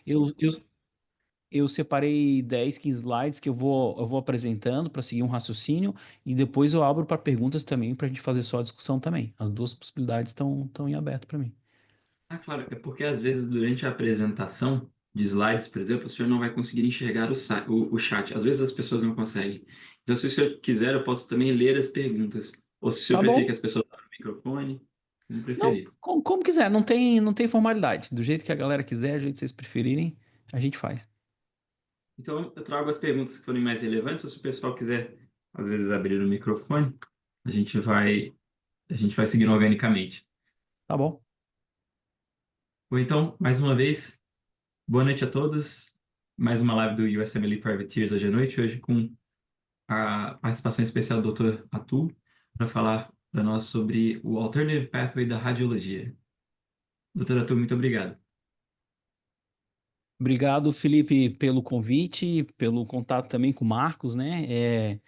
eu, eu, eu separei 10, 15 slides que eu vou apresentando para seguir um raciocínio e depois eu abro para perguntas também para a gente fazer só a discussão também. As duas possibilidades estão em aberto para mim. Ah, claro, é porque às vezes durante a apresentação de slides, por exemplo, o senhor não vai conseguir enxergar o chat. Às vezes as pessoas não conseguem. Então, se o senhor quiser, eu posso também ler as perguntas. Ou se o senhor Tá preferir que bom? as pessoas abram o microfone, como Não, preferir. como quiser, não tem formalidade. Do jeito que a galera quiser, do jeito que vocês preferirem, a gente faz. Então, eu trago as perguntas que forem mais relevantes, ou se o pessoal quiser, às vezes, abrir o microfone, a gente vai, a gente vai seguindo organicamente. Tá bom? Ou então, mais uma vez, boa noite a todos. Mais uma live do USMLE Privateers hoje à noite, hoje com a participação especial do Dr. Atul para falar para nós sobre o Alternative Pathway da radiologia. Dr. Atul, muito obrigado. Obrigado, Felipe, pelo convite, pelo contato também com o Marcos, né?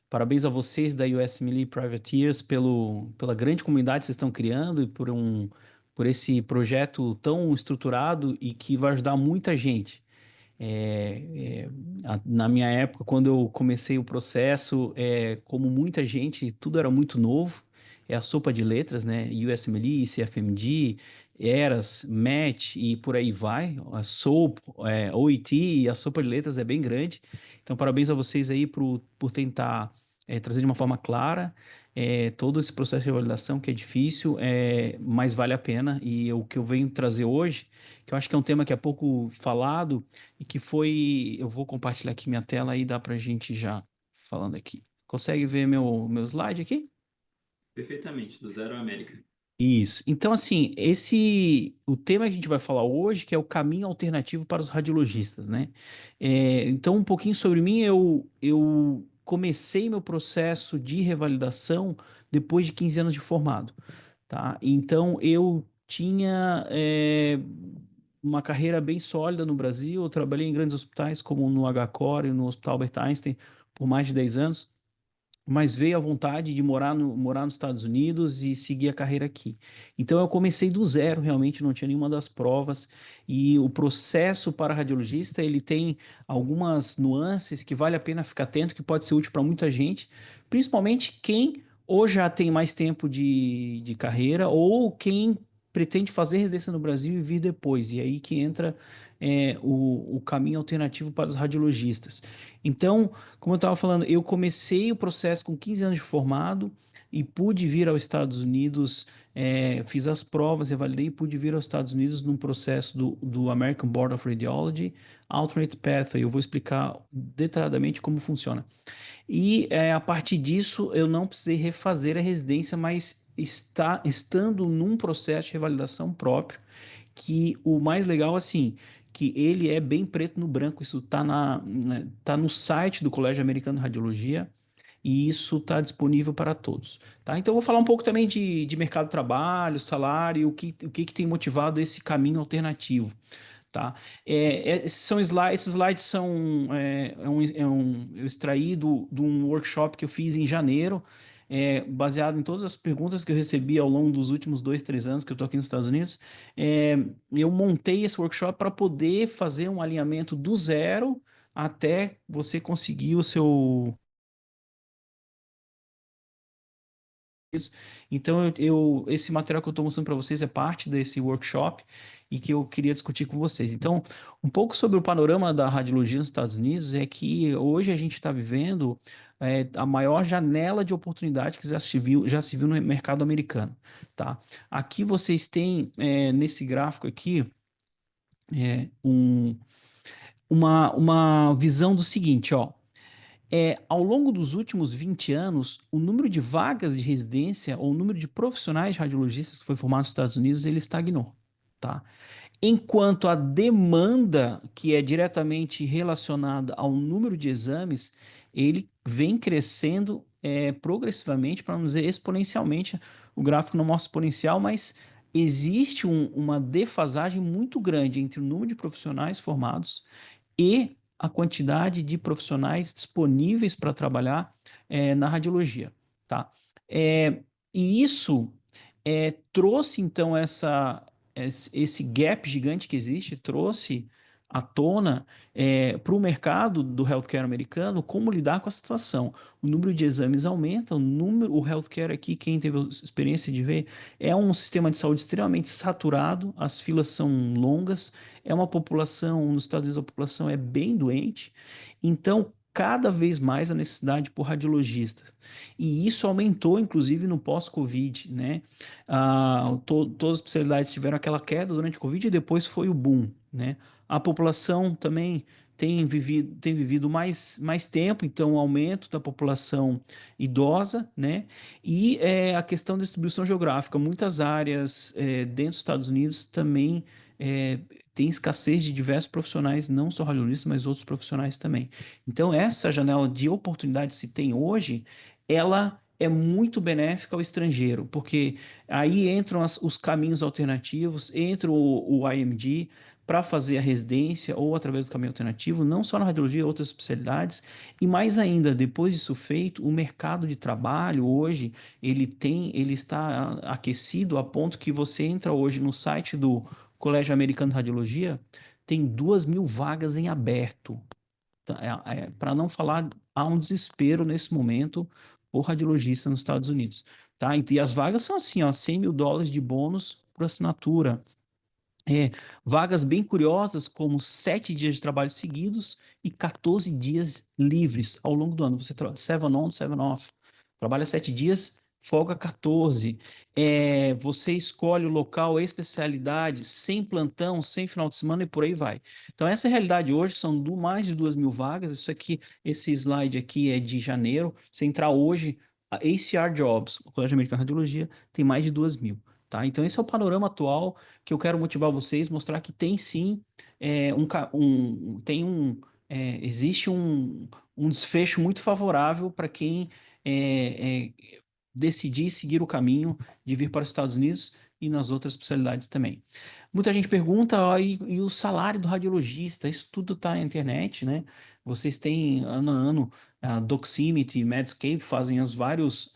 Parabéns a vocês da US Melee Privateers pela grande comunidade que vocês estão criando e por esse projeto tão estruturado e que vai ajudar muita gente. É, Na minha época, quando eu comecei o processo, como muita gente, tudo era muito novo. É a sopa de letras, né? USMLE, CFMG, ERAS, MET e por aí vai. A SOAP, OIT e a sopa de letras é bem grande. Então, parabéns a vocês aí por tentar trazer de uma forma clara todo esse processo de validação que é difícil, mas vale a pena. E o que eu venho trazer hoje, que eu acho que é um tema que é pouco falado, e que foi. Eu vou compartilhar aqui minha tela e dá para a gente já falando aqui. Consegue ver meu slide aqui? Perfeitamente, do Zero à América. Isso. Então, assim, o tema que a gente vai falar hoje, que é o caminho alternativo para os radiologistas, né? Então, um pouquinho sobre mim, eu comecei meu processo de revalidação depois de 15 anos de formado, tá? Então, eu tinha uma carreira bem sólida no Brasil, eu trabalhei em grandes hospitais, como no HCOR e no Hospital Albert Einstein, por mais de 10 anos, mas veio a vontade de morar nos Estados Unidos e seguir a carreira aqui. Então eu comecei do zero, realmente não tinha nenhuma das provas, e o processo para radiologista, ele tem algumas nuances que vale a pena ficar atento, que pode ser útil para muita gente, principalmente quem ou já tem mais tempo de carreira, ou quem pretende fazer residência no Brasil e vir depois, e aí que entra o caminho alternativo para os radiologistas. Então, como eu estava falando, eu comecei o processo com 15 anos de formado e pude vir aos Estados Unidos, fiz as provas, revalidei e pude vir aos Estados Unidos num processo do American Board of Radiology, Alternate Pathway. Eu vou explicar detalhadamente como funciona. E a partir disso, eu não precisei refazer a residência, mas estando num processo de revalidação próprio, que o mais legal, assim, que ele é bem preto no branco, isso tá no site do Colégio Americano de Radiologia e isso está disponível para todos, tá? Então eu vou falar um pouco também de mercado de trabalho, salário, e o que tem motivado esse caminho alternativo, tá? Esses slides são eu extraí de um workshop que eu fiz em janeiro, baseado em todas as perguntas que eu recebi ao longo dos últimos 2, 3 anos que eu estou aqui nos Estados Unidos. É, eu montei esse workshop para poder fazer um alinhamento do zero até você conseguir o seu. Então, esse material que eu estou mostrando para vocês é parte desse workshop e que eu queria discutir com vocês. Então, um pouco sobre o panorama da radiologia nos Estados Unidos é que hoje a gente está vivendo a maior janela de oportunidade que já se viu no mercado americano, tá? Aqui vocês têm, nesse gráfico aqui, uma visão do seguinte, ó. Ao longo dos últimos 20 anos, o número de vagas de residência ou o número de profissionais radiologistas que foi formado nos Estados Unidos, ele estagnou, tá? Enquanto a demanda, que é diretamente relacionada ao número de exames, ele vem crescendo progressivamente, para não dizer exponencialmente. O gráfico não mostra exponencial, mas existe uma defasagem muito grande entre o número de profissionais formados e a quantidade de profissionais disponíveis para trabalhar na radiologia, tá? E isso trouxe então esse gap gigante que existe trouxe à tona para o mercado do healthcare americano como lidar com a situação. O número de exames aumenta, o healthcare aqui, quem teve a experiência de ver, é um sistema de saúde extremamente saturado, as filas são longas, é uma população, nos Estados Unidos a população é bem doente, então cada vez mais a necessidade por radiologistas. E isso aumentou, inclusive, no pós-Covid, né? Todas as especialidades tiveram aquela queda durante o Covid e depois foi o boom, né? A população também tem vivido mais tempo, então o aumento da população idosa, né? E a questão da distribuição geográfica. Muitas áreas dentro dos Estados Unidos também é, tem escassez de diversos profissionais, não só radiologistas, mas outros profissionais também. Então, essa janela de oportunidade que se tem hoje, ela é muito benéfica ao estrangeiro, porque aí entram os caminhos alternativos, entra o IMD para fazer a residência ou através do caminho alternativo, não só na radiologia, outras especialidades, e mais ainda, depois disso feito, o mercado de trabalho hoje, ele está aquecido a ponto que você entra hoje no site do Colégio Americano de Radiologia, tem 2.000 vagas em aberto. Para não falar, há um desespero nesse momento por radiologista nos Estados Unidos, tá? E as vagas são assim, ó, $100.000 de bônus por assinatura. É, vagas bem curiosas, como 7 dias de trabalho seguidos e 14 dias livres ao longo do ano. Você trabalha 7 on, 7 off. Trabalha 7 dias, folga 14. Você escolhe o local, a especialidade, sem plantão, sem final de semana e por aí vai. Então, essa é a realidade hoje, são mais de 2.000 vagas. Isso aqui, esse slide aqui é de janeiro. Se entrar hoje, a ACR Jobs, o Colégio Americano de Radiologia, tem mais de 2.000. Tá? Então, esse é o panorama atual que eu quero motivar vocês, mostrar que tem sim existe um desfecho muito favorável para quem é, é, decidir seguir o caminho de vir para os Estados Unidos e nas outras especialidades também. Muita gente pergunta, ó, e o salário do radiologista? Isso tudo está na internet, né? Vocês têm ano a ano a Doximity, Medscape fazem os vários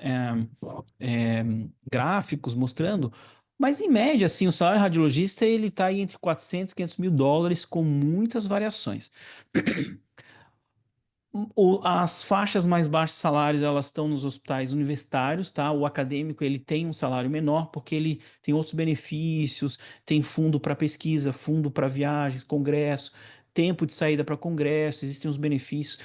gráficos mostrando, mas em média, assim, o salário radiologista ele está aí entre 400 e $500 com muitas variações. As faixas mais baixas de salários elas estão nos hospitais universitários, tá? O acadêmico ele tem um salário menor porque ele tem outros benefícios, tem fundo para pesquisa, fundo para viagens, congresso, tempo de saída para congresso, existem os benefícios,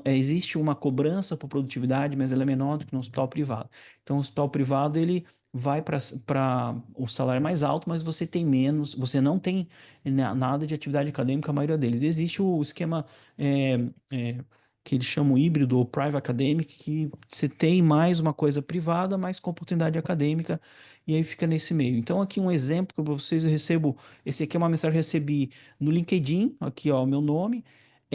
existe uma cobrança por produtividade, mas ela é menor do que no hospital privado. Então, o hospital privado ele vai para o salário mais alto, mas você tem menos, você não tem nada de atividade acadêmica, a maioria deles. Existe o esquema é, é, que eles chamam híbrido ou private academic, que você tem mais uma coisa privada, mais com oportunidade acadêmica, e aí fica nesse meio. Então, aqui um exemplo para vocês, eu recebo, esse aqui é uma mensagem que eu recebi no LinkedIn, aqui ó, meu nome,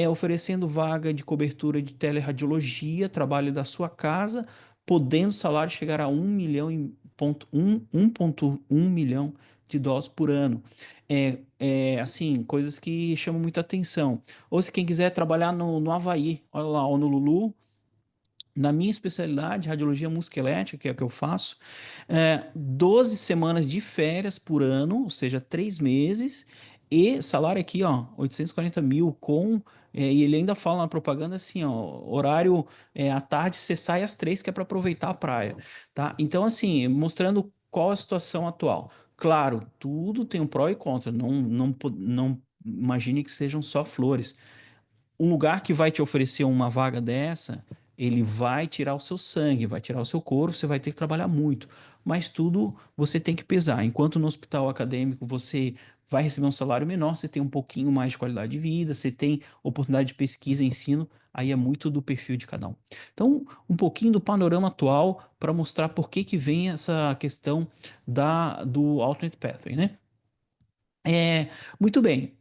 oferecendo vaga de cobertura de teleradiologia, trabalho da sua casa, podendo o salário chegar a 1,1 milhão de dólares por ano. Assim, coisas que chamam muita atenção. Ou se quem quiser trabalhar no Havaí, olha lá, ou no Lulu, na minha especialidade, radiologia musculoesquelética, que é o que eu faço, 12 semanas de férias por ano, ou seja, 3 meses, e salário aqui, ó, 840 mil e ele ainda fala na propaganda assim, ó, horário à tarde, você sai às 3, que é para aproveitar a praia, tá? Então, assim, mostrando qual a situação atual. Claro, tudo tem um pró e contra, não imagine que sejam só flores. Um lugar que vai te oferecer uma vaga dessa, ele vai tirar o seu sangue, vai tirar o seu corpo, você vai ter que trabalhar muito. Mas tudo você tem que pesar. Enquanto no hospital acadêmico você vai receber um salário menor, você tem um pouquinho mais de qualidade de vida, você tem oportunidade de pesquisa e ensino, aí é muito do perfil de cada um. Então, um pouquinho do panorama atual para mostrar por que vem essa questão do Alternate Pathway, né? Muito bem.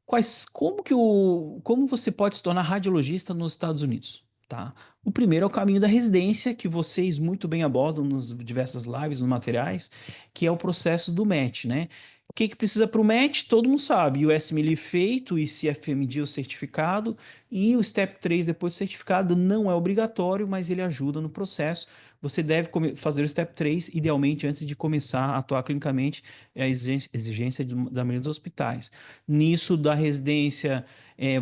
Como você pode se tornar radiologista nos Estados Unidos? Tá? O primeiro é o caminho da residência, que vocês muito bem abordam nas diversas lives, nos materiais, que é o processo do match, né? O que precisa para o match? Todo mundo sabe. O USMLE feito, o ICFMD, o certificado, e o Step 3 depois do certificado não é obrigatório, mas ele ajuda no processo. você deve fazer o Step 3, idealmente, antes de começar a atuar clinicamente, é a exigência da maioria dos hospitais. Nisso, da residência,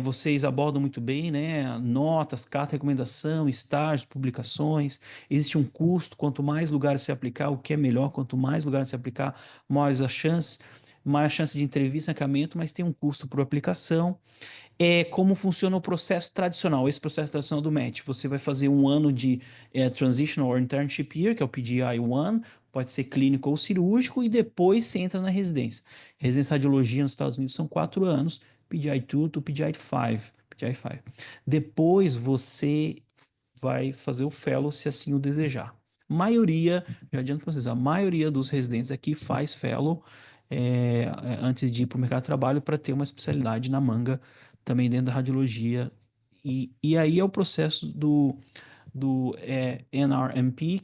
vocês abordam muito bem, né? Notas, carta de recomendação, estágios, publicações. Existe um custo, quanto mais lugares você aplicar, o que é melhor, quanto mais lugares você aplicar, maiores as chances, maior chance de entrevista, encaminhamento, mas tem um custo por aplicação. Como funciona o processo tradicional, esse processo tradicional do match. Você vai fazer um ano de Transitional or Internship Year, que é o PGI-1, pode ser clínico ou cirúrgico, e depois você entra na residência. Residência de radiologia nos Estados Unidos são 4 anos, PGI-2 to PGI-5. PGI-5. Depois você vai fazer o fellow se assim o desejar. Maioria, já adianto para vocês, a maioria dos residentes aqui faz fellow antes de ir para o mercado de trabalho para ter uma especialidade na manga também dentro da radiologia. E aí é o processo do NRMP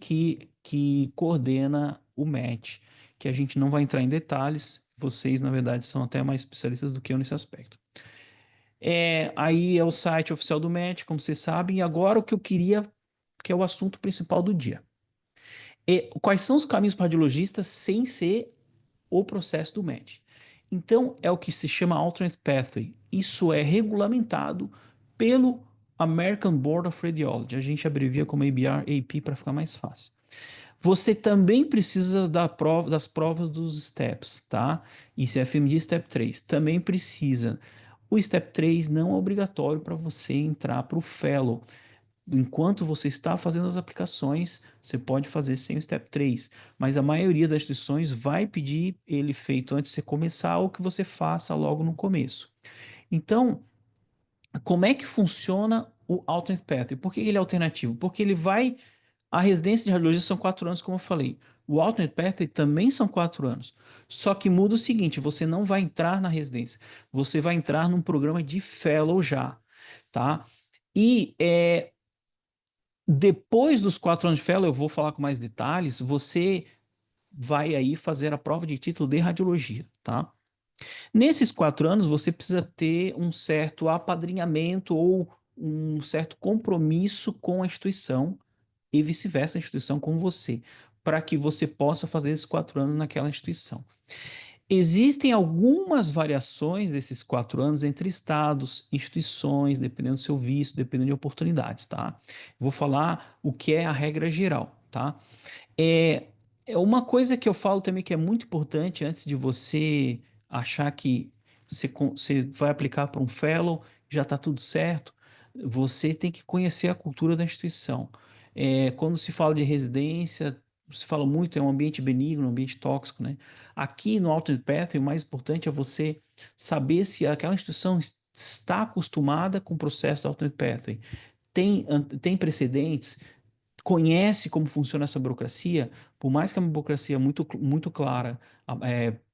que coordena o match, que a gente não vai entrar em detalhes, vocês, na verdade, são até mais especialistas do que eu nesse aspecto. Aí é o site oficial do match, como vocês sabem, e agora o que eu queria, que é o assunto principal do dia. Quais são os caminhos para radiologistas sem ser o processo do match? Então, é o que se chama Alternate Pathway. Isso é regulamentado pelo American Board of Radiology. A gente abrevia como ABR-AP para ficar mais fácil. Você também precisa das provas dos steps, tá? Isso é FMD Step 3. Também precisa. O Step 3 não é obrigatório para você entrar para o Fellow. Enquanto você está fazendo as aplicações, você pode fazer sem o Step 3, mas a maioria das instituições vai pedir ele feito antes de você começar ou que você faça logo no começo. Então, como é que funciona o Alternate Pathway? Por que ele é alternativo? Porque ele vai. A residência de radiologia são 4 anos, como eu falei. O Alternate Pathway também são 4 anos. Só que muda o seguinte: você não vai entrar na residência, você vai entrar num programa de fellow já, tá? E depois dos 4 anos de fellow, eu vou falar com mais detalhes, você vai aí fazer a prova de título de radiologia, tá? Nesses 4 anos, você precisa ter um certo apadrinhamento ou um certo compromisso com a instituição e vice-versa, a instituição com você, para que você possa fazer esses 4 anos naquela instituição. Existem algumas variações desses 4 anos entre estados, instituições, dependendo do seu visto, dependendo de oportunidades, tá? Vou falar o que é a regra geral, tá? É, é uma coisa que eu falo também que é muito importante antes de você achar que você vai aplicar para um fellow, já está tudo certo. Você tem que conhecer a cultura da instituição. Quando se fala de residência, se fala muito, é um ambiente benigno, um ambiente tóxico, né? Aqui no Alternate Pathway, o mais importante é você saber se aquela instituição está acostumada com o processo do Alternate Pathway. Tem precedentes, conhece como funciona essa burocracia, por mais que é uma burocracia muito, muito clara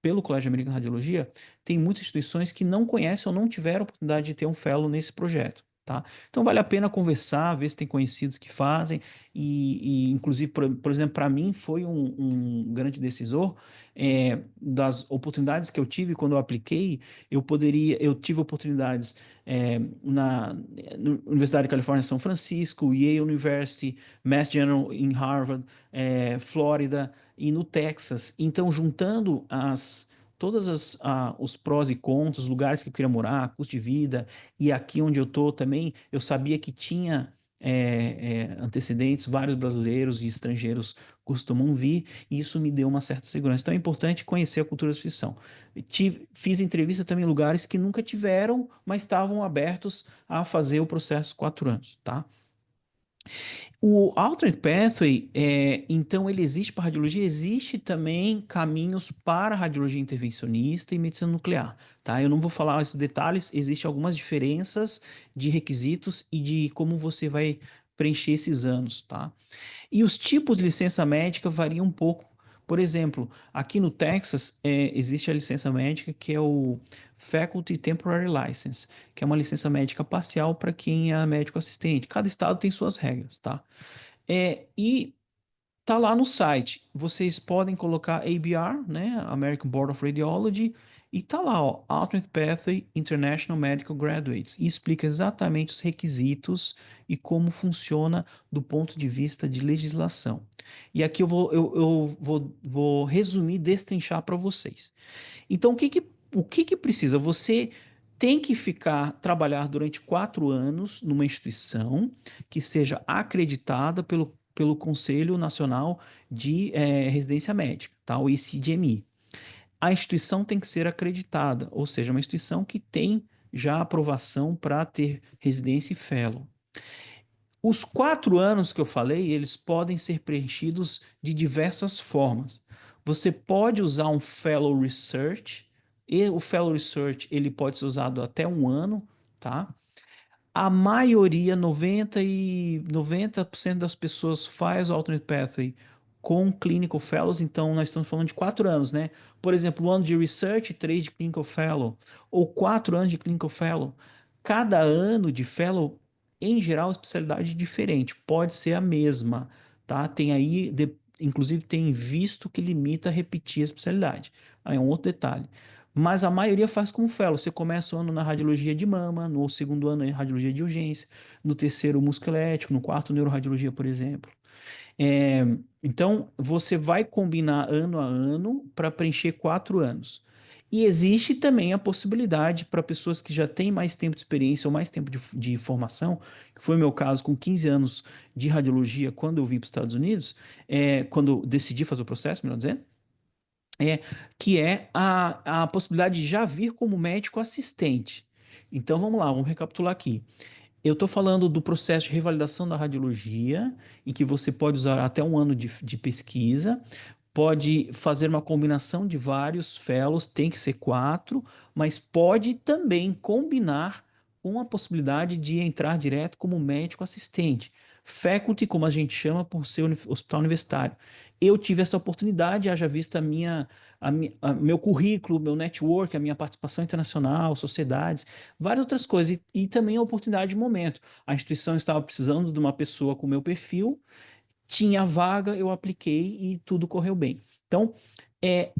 pelo Colégio Americano de Radiologia, tem muitas instituições que não conhecem ou não tiveram a oportunidade de ter um fellow nesse projeto. Tá? Então vale a pena conversar, ver se tem conhecidos que fazem, inclusive, por exemplo, para mim foi um grande decisor das oportunidades que eu tive quando eu apliquei, eu tive oportunidades na Universidade de Califórnia, São Francisco, Yale University, Mass General em Harvard, Flórida e no Texas. Então, juntando os prós e contras, os lugares que eu queria morar, custo de vida, e aqui onde eu estou também, eu sabia que tinha antecedentes, vários brasileiros e estrangeiros costumam vir, e isso me deu uma certa segurança. Então é importante conhecer a cultura da instituição. Fiz entrevista também em lugares que nunca tiveram, mas estavam abertos a fazer o processo 4 anos, tá? O Alternate Pathway, então, ele existe para radiologia, existe também caminhos para radiologia intervencionista e medicina nuclear, tá? Eu não vou falar esses detalhes, existem algumas diferenças de requisitos e de como você vai preencher esses anos, tá? E os tipos de licença médica variam um pouco. Por exemplo, aqui no Texas, existe a licença médica que é o Faculty Temporary License, que é uma licença médica parcial para quem é médico assistente. Cada estado tem suas regras, tá? E tá lá no site. Vocês podem colocar ABR, né, American Board of Radiology, E tá lá, ó, Alternate Pathway International Medical Graduates, e explica exatamente os requisitos e como funciona do ponto de vista de legislação. E aqui eu vou resumir, destrinchar para vocês. Então, o que que precisa? Você tem que trabalhar durante 4 anos numa instituição que seja acreditada pelo Conselho Nacional de Residência Médica, tá? O ICGMI. A instituição tem que ser acreditada, ou seja, uma instituição que tem já aprovação para ter residência e fellow. Os 4 anos que eu falei, eles podem ser preenchidos de diversas formas. Você pode usar um Fellow Research, e o Fellow Research ele pode ser usado até 1 ano, tá? A maioria, 90% das pessoas faz o Alternate Pathway com Clinical Fellows, então nós estamos falando de 4 anos, né? Por exemplo, 1 ano de Research, 3 de Clinical Fellow, ou 4 anos de Clinical Fellow. Cada ano de Fellow, em geral, é especialidade diferente, pode ser a mesma, tá? Tem aí, inclusive tem visto que limita a repetir a especialidade. Aí é um outro detalhe. Mas a maioria faz como fellow. Você começa o ano na radiologia de mama, no segundo ano em radiologia de urgência, no terceiro musculoesquelético, no quarto neuroradiologia, por exemplo. É, então, você vai combinar ano a ano para preencher 4 anos. E existe também a possibilidade para pessoas que já têm mais tempo de experiência ou mais tempo de formação, que foi o meu caso com 15 anos de radiologia quando eu vim para os Estados Unidos, quando eu decidi fazer o processo, melhor dizendo, é, que é a possibilidade de já vir como médico assistente. Então vamos lá, vamos recapitular aqui. Eu estou falando do processo de revalidação da radiologia, em que você pode usar até 1 ano de pesquisa, pode fazer uma combinação de vários fellows, tem que ser 4, mas pode também combinar com a possibilidade de entrar direto como médico assistente. Faculty, como a gente chama, por ser hospital universitário. Eu tive essa oportunidade, haja vista meu currículo, meu network, a minha participação internacional, sociedades, várias outras coisas, e também a oportunidade de momento. A instituição estava precisando de uma pessoa com meu perfil, tinha vaga, eu apliquei e tudo correu bem. Então, é,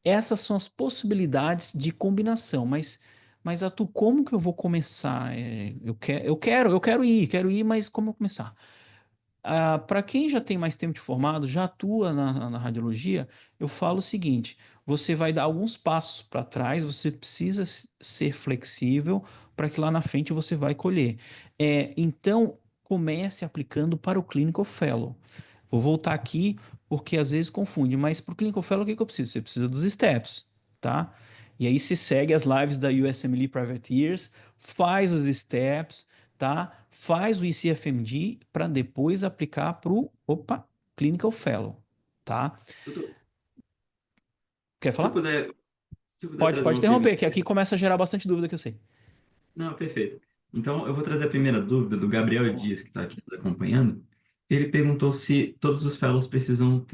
essas são as possibilidades de combinação, mas Atu, como que eu vou começar? Eu quero ir, mas como eu começar? Para quem já tem mais tempo de formado, já atua na radiologia, eu falo o seguinte: você vai dar alguns passos para trás, você precisa ser flexível para que lá na frente você vai colher. Então, comece aplicando para o Clinical Fellow. Vou voltar aqui porque às vezes confunde, mas para o Clinical Fellow o que que eu preciso? Você precisa dos steps, tá? E aí você segue as lives da USMLE Privateers, faz os steps, tá? Faz o ICFMD para depois aplicar para o, Clinical Fellow, tá? Doutor, Quer se eu falar? puder, se eu puder Pode, trazer pode uma pergunta. interromper, que aqui começa a gerar bastante dúvida que eu sei. Não, perfeito. Então, eu vou trazer a primeira dúvida do Gabriel Dias, que está aqui nos acompanhando. Ele perguntou se todos os fellows precisam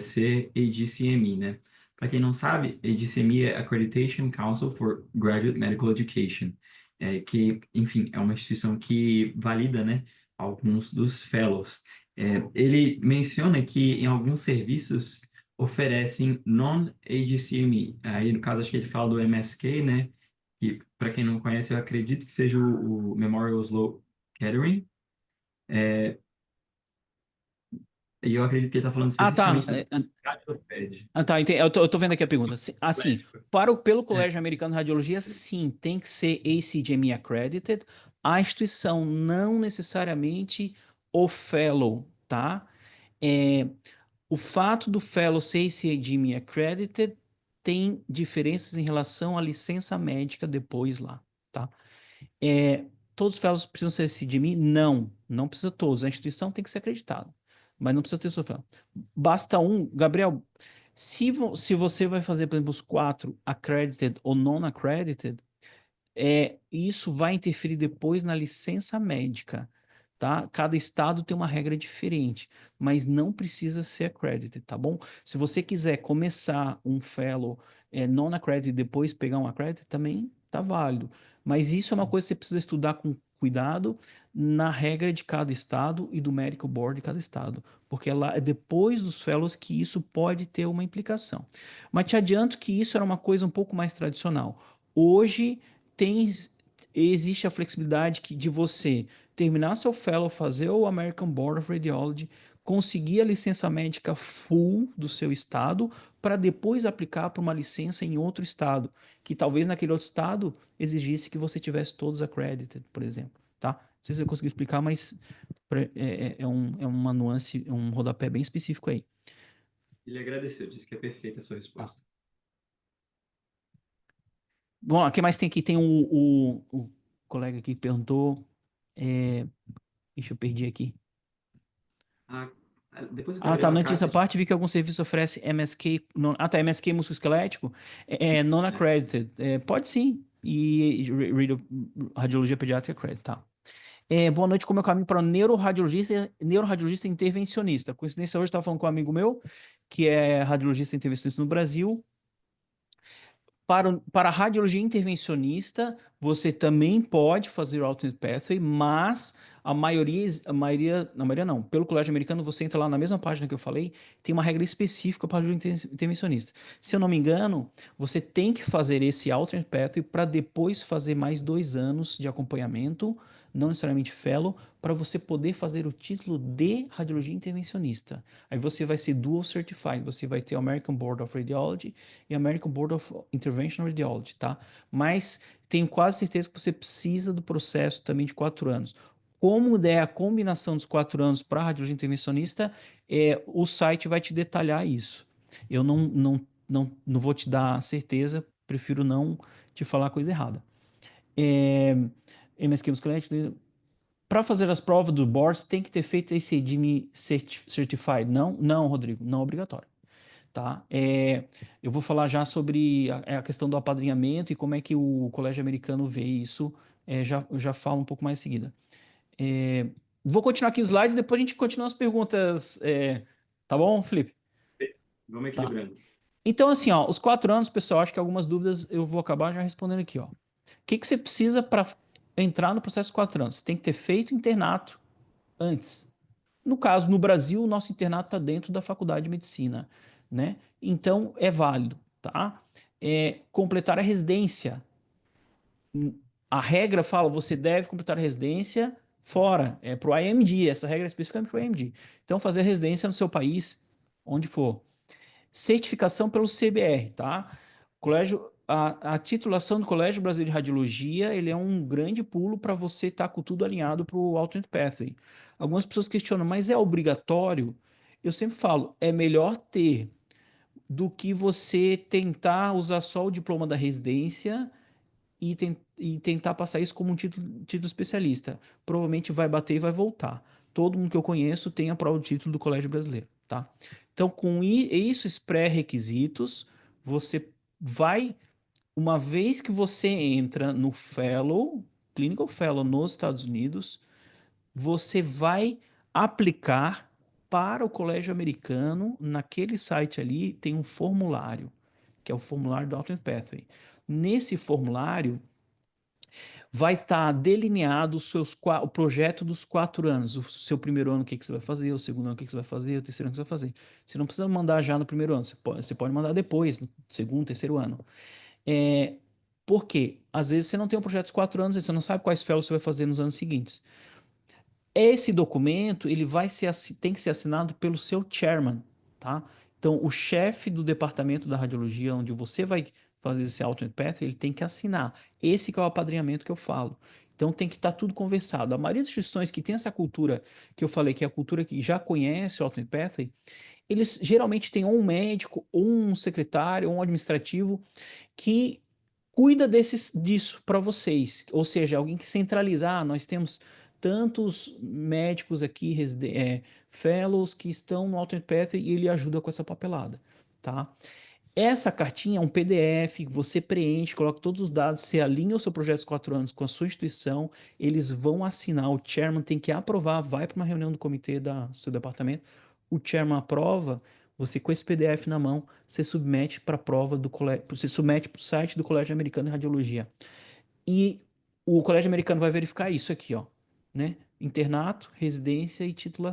ser AGCME, né? Para quem não sabe, AGCME é Accreditation Council for Graduate Medical Education, que, enfim, é uma instituição que valida, né, alguns dos fellows. Ele menciona que em alguns serviços oferecem non-AGCME. Aí, no caso, acho que ele fala do MSK, né? Que, para quem não conhece, eu acredito que seja o Memorial Sloan Kettering, e eu acredito que ele está falando Ah, tá. especificamente do Cardioped. Tá, eu tô vendo aqui a pergunta. Assim, Atlético. pelo É, Colégio Americano de Radiologia, sim, tem que ser ACGME accredited. A instituição, não necessariamente o fellow, tá? É, o fato do fellow ser ACGME accredited tem diferenças em relação à licença médica depois lá, tá? Todos os fellows precisam ser ACGME? Não, não precisa todos. A instituição tem que ser acreditada, mas não precisa ter o seu fellow. Basta um, Gabriel. Se você vai fazer, por exemplo, os 4 accredited ou non-accredited, isso vai interferir depois na licença médica, tá? Cada estado tem uma regra diferente, mas não precisa ser accredited, tá bom? Se você quiser começar um fellow non-accredited e depois pegar um accredited, também tá válido. Mas isso é uma coisa que você precisa estudar com cuidado na regra de cada estado e do Medical Board de cada estado, porque é depois dos fellows que isso pode ter uma implicação. Mas te adianto que isso era uma coisa um pouco mais tradicional. Hoje tem, existe a flexibilidade de você terminar seu fellow, fazer o American Board of Radiology, conseguir a licença médica full do seu estado, para depois aplicar para uma licença em outro estado, que talvez naquele outro estado exigisse que você tivesse todos accredited, por exemplo, tá? Não sei se eu consegui explicar, mas é uma nuance, é um rodapé bem específico aí. Ele agradeceu, disse que é perfeita a sua Tá. resposta. Bom, o que mais tem aqui? Tem o colega aqui que perguntou. é, Deixa eu perder aqui. Ah, depois do Ah, tá. Gabriel, a Notícia à Kátia, de... parte, vi que algum serviço oferece MSK. Ah, tá. MSK musculoesquelético. é, Non-accredited. Pode sim. E radiologia pediátrica credit, tá. Boa noite, como é o caminho para neuroradiologista intervencionista? Coincidência, hoje eu estava falando com um amigo meu, que é radiologista intervencionista no Brasil. Para a radiologia intervencionista, você também pode fazer o alternate pathway, mas a maioria não. Pelo colégio americano, você entra lá na mesma página que eu falei, tem uma regra específica para a radiologia intervencionista. Se eu não me engano, você tem que fazer esse alternate pathway para depois fazer mais 2 anos de acompanhamento, não necessariamente fellow, para você poder fazer o título de radiologia intervencionista. Aí você vai ser dual certified, você vai ter o American Board of Radiology e American Board of Interventional Radiology, tá? Mas tenho quase certeza que você precisa do processo também de 4 anos. Como é a combinação dos 4 anos para radiologia intervencionista, o site vai te detalhar isso. Eu não vou te dar certeza, prefiro não te falar coisa errada. MSQ musculoesquelético, para fazer as provas do boards, tem que ter feito esse ACDME Certified? Não, não, Rodrigo, não é obrigatório. Tá? Eu vou falar já sobre a questão do apadrinhamento e como é que o colégio americano vê isso. Já falo um pouco mais em seguida. É, Vou continuar aqui os slides, depois a gente continua as perguntas. Tá bom, Felipe? vamos Tá. equilibrando. Então, assim, ó, os 4 anos, pessoal, acho que algumas dúvidas eu vou acabar já respondendo aqui, ó. O que que você precisa para entrar no processo de 4 anos? Você tem que ter feito internato antes. No caso, no Brasil, o nosso internato está dentro da faculdade de medicina, né? Então, é válido, tá? Completar a residência. A regra fala, você deve completar a residência fora, para o IMD, essa regra é especificamente para o IMD. Então, fazer a residência no seu país, onde for. Certificação pelo CBR, tá? A titulação do Colégio Brasileiro de Radiologia, ele é um grande pulo para você estar com tudo alinhado para o Alternate Pathway. Algumas pessoas questionam, mas é obrigatório? Eu sempre falo, é melhor ter do que você tentar usar só o diploma da residência e tentar passar isso como um título especialista. Provavelmente vai bater e vai voltar. Todo mundo que eu conheço tem a prova do título do Colégio Brasileiro, tá? Então, com isso, esses pré-requisitos, você vai, uma vez que você entra no Fellow, Clinical Fellow nos Estados Unidos, você vai aplicar para o Colégio Americano, naquele site ali tem um formulário, que é o formulário do Alternate Pathway. Nesse formulário, vai estar delineado o projeto dos 4 anos. O seu primeiro ano, o que que você vai fazer, o segundo ano, o que que você vai fazer, o terceiro ano, o que você vai fazer. Você não precisa mandar já no primeiro ano, você pode mandar depois, no segundo, terceiro ano. É, por quê? Às vezes você não tem um projeto de 4 anos, você não sabe quais fellows você vai fazer nos anos seguintes. Esse documento ele tem que ser assinado pelo seu chairman, tá? Então, o chefe do departamento da radiologia, onde você vai fazer esse alternate path, ele tem que assinar. Esse que é o apadrinhamento que eu falo. Então, tem que estar tudo conversado. A maioria das instituições que tem essa cultura que eu falei, que é a cultura que já conhece o alternate path, eles geralmente têm ou um médico, ou um secretário, ou um administrativo que cuida disso para vocês. Ou seja, alguém que centraliza. Nós temos tantos médicos aqui, fellows, que estão no Alternate Path e ele ajuda com essa papelada, tá? Essa cartinha é um PDF, você preenche, coloca todos os dados, você alinha o seu projeto de 4 anos com a sua instituição, eles vão assinar, o chairman tem que aprovar, vai para uma reunião do comitê do seu departamento, o chairman aprova, Você com esse PDF na mão, você submete para a prova do colégio, você submete para o site do Colégio Americano de Radiologia. E o Colégio Americano vai verificar isso aqui, ó, né? Internato, residência e título.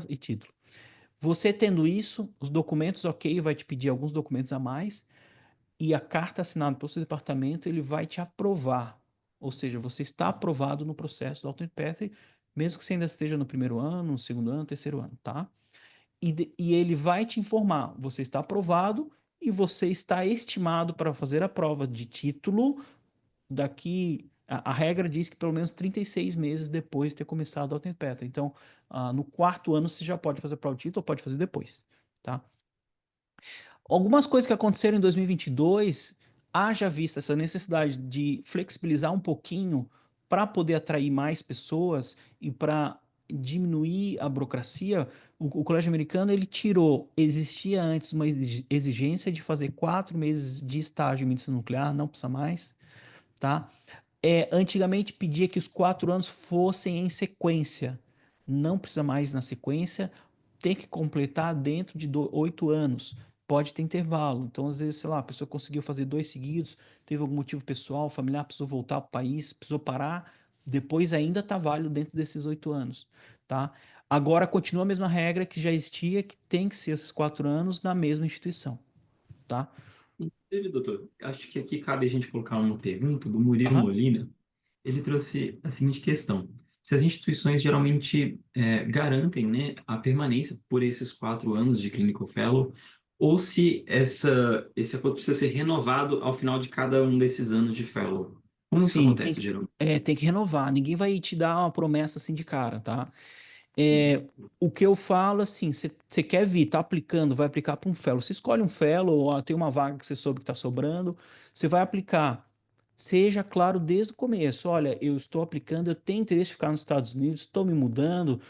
Você tendo isso, os documentos, ok, vai te pedir alguns documentos a mais, e a carta assinada pelo seu departamento, ele vai te aprovar. Ou seja, você está aprovado no processo do Alternate Path, mesmo que você ainda esteja no primeiro ano, no segundo ano, terceiro ano, tá? E ele vai te informar, você está aprovado e você está estimado para fazer a prova de título daqui. A regra diz que pelo menos 36 meses depois de ter começado o Alternate Path. Então, no quarto ano você já pode fazer a prova de título ou pode fazer depois, tá? Algumas coisas que aconteceram em 2022, haja vista essa necessidade de flexibilizar um pouquinho para poder atrair mais pessoas e para diminuir a burocracia, o Colégio Americano ele tirou, existia antes uma exigência de fazer 4 meses de estágio em medicina nuclear, não precisa mais, tá? Antigamente pedia que os 4 anos fossem em sequência, não precisa mais na sequência, tem que completar dentro de 8 anos. Pode ter intervalo. Então, às vezes, sei lá, a pessoa conseguiu fazer 2 seguidos, teve algum motivo pessoal, familiar, precisou voltar para o país, precisou parar, depois ainda está válido dentro desses 8 anos, tá? Agora continua a mesma regra que já existia, que tem que ser esses 4 anos na mesma instituição, tá? Inclusive, doutor, acho que aqui cabe a gente colocar uma pergunta do Murilo Aham. Molina. Ele trouxe a seguinte questão: se as instituições geralmente garantem, né, a permanência por esses 4 anos de clinical fellow, ou se esse acordo precisa ser renovado ao final de cada um desses anos de fellow. Como isso Sim, acontece, geralmente? tem que renovar. Ninguém vai te dar uma promessa assim de cara, tá? É, o que eu falo assim, você quer vir, tá aplicando, vai aplicar para um fellow. Você escolhe um fellow, ó, tem uma vaga que você soube que está sobrando, você vai aplicar. Seja claro desde o começo. Olha, eu estou aplicando, eu tenho interesse em ficar nos Estados Unidos, estou me mudando,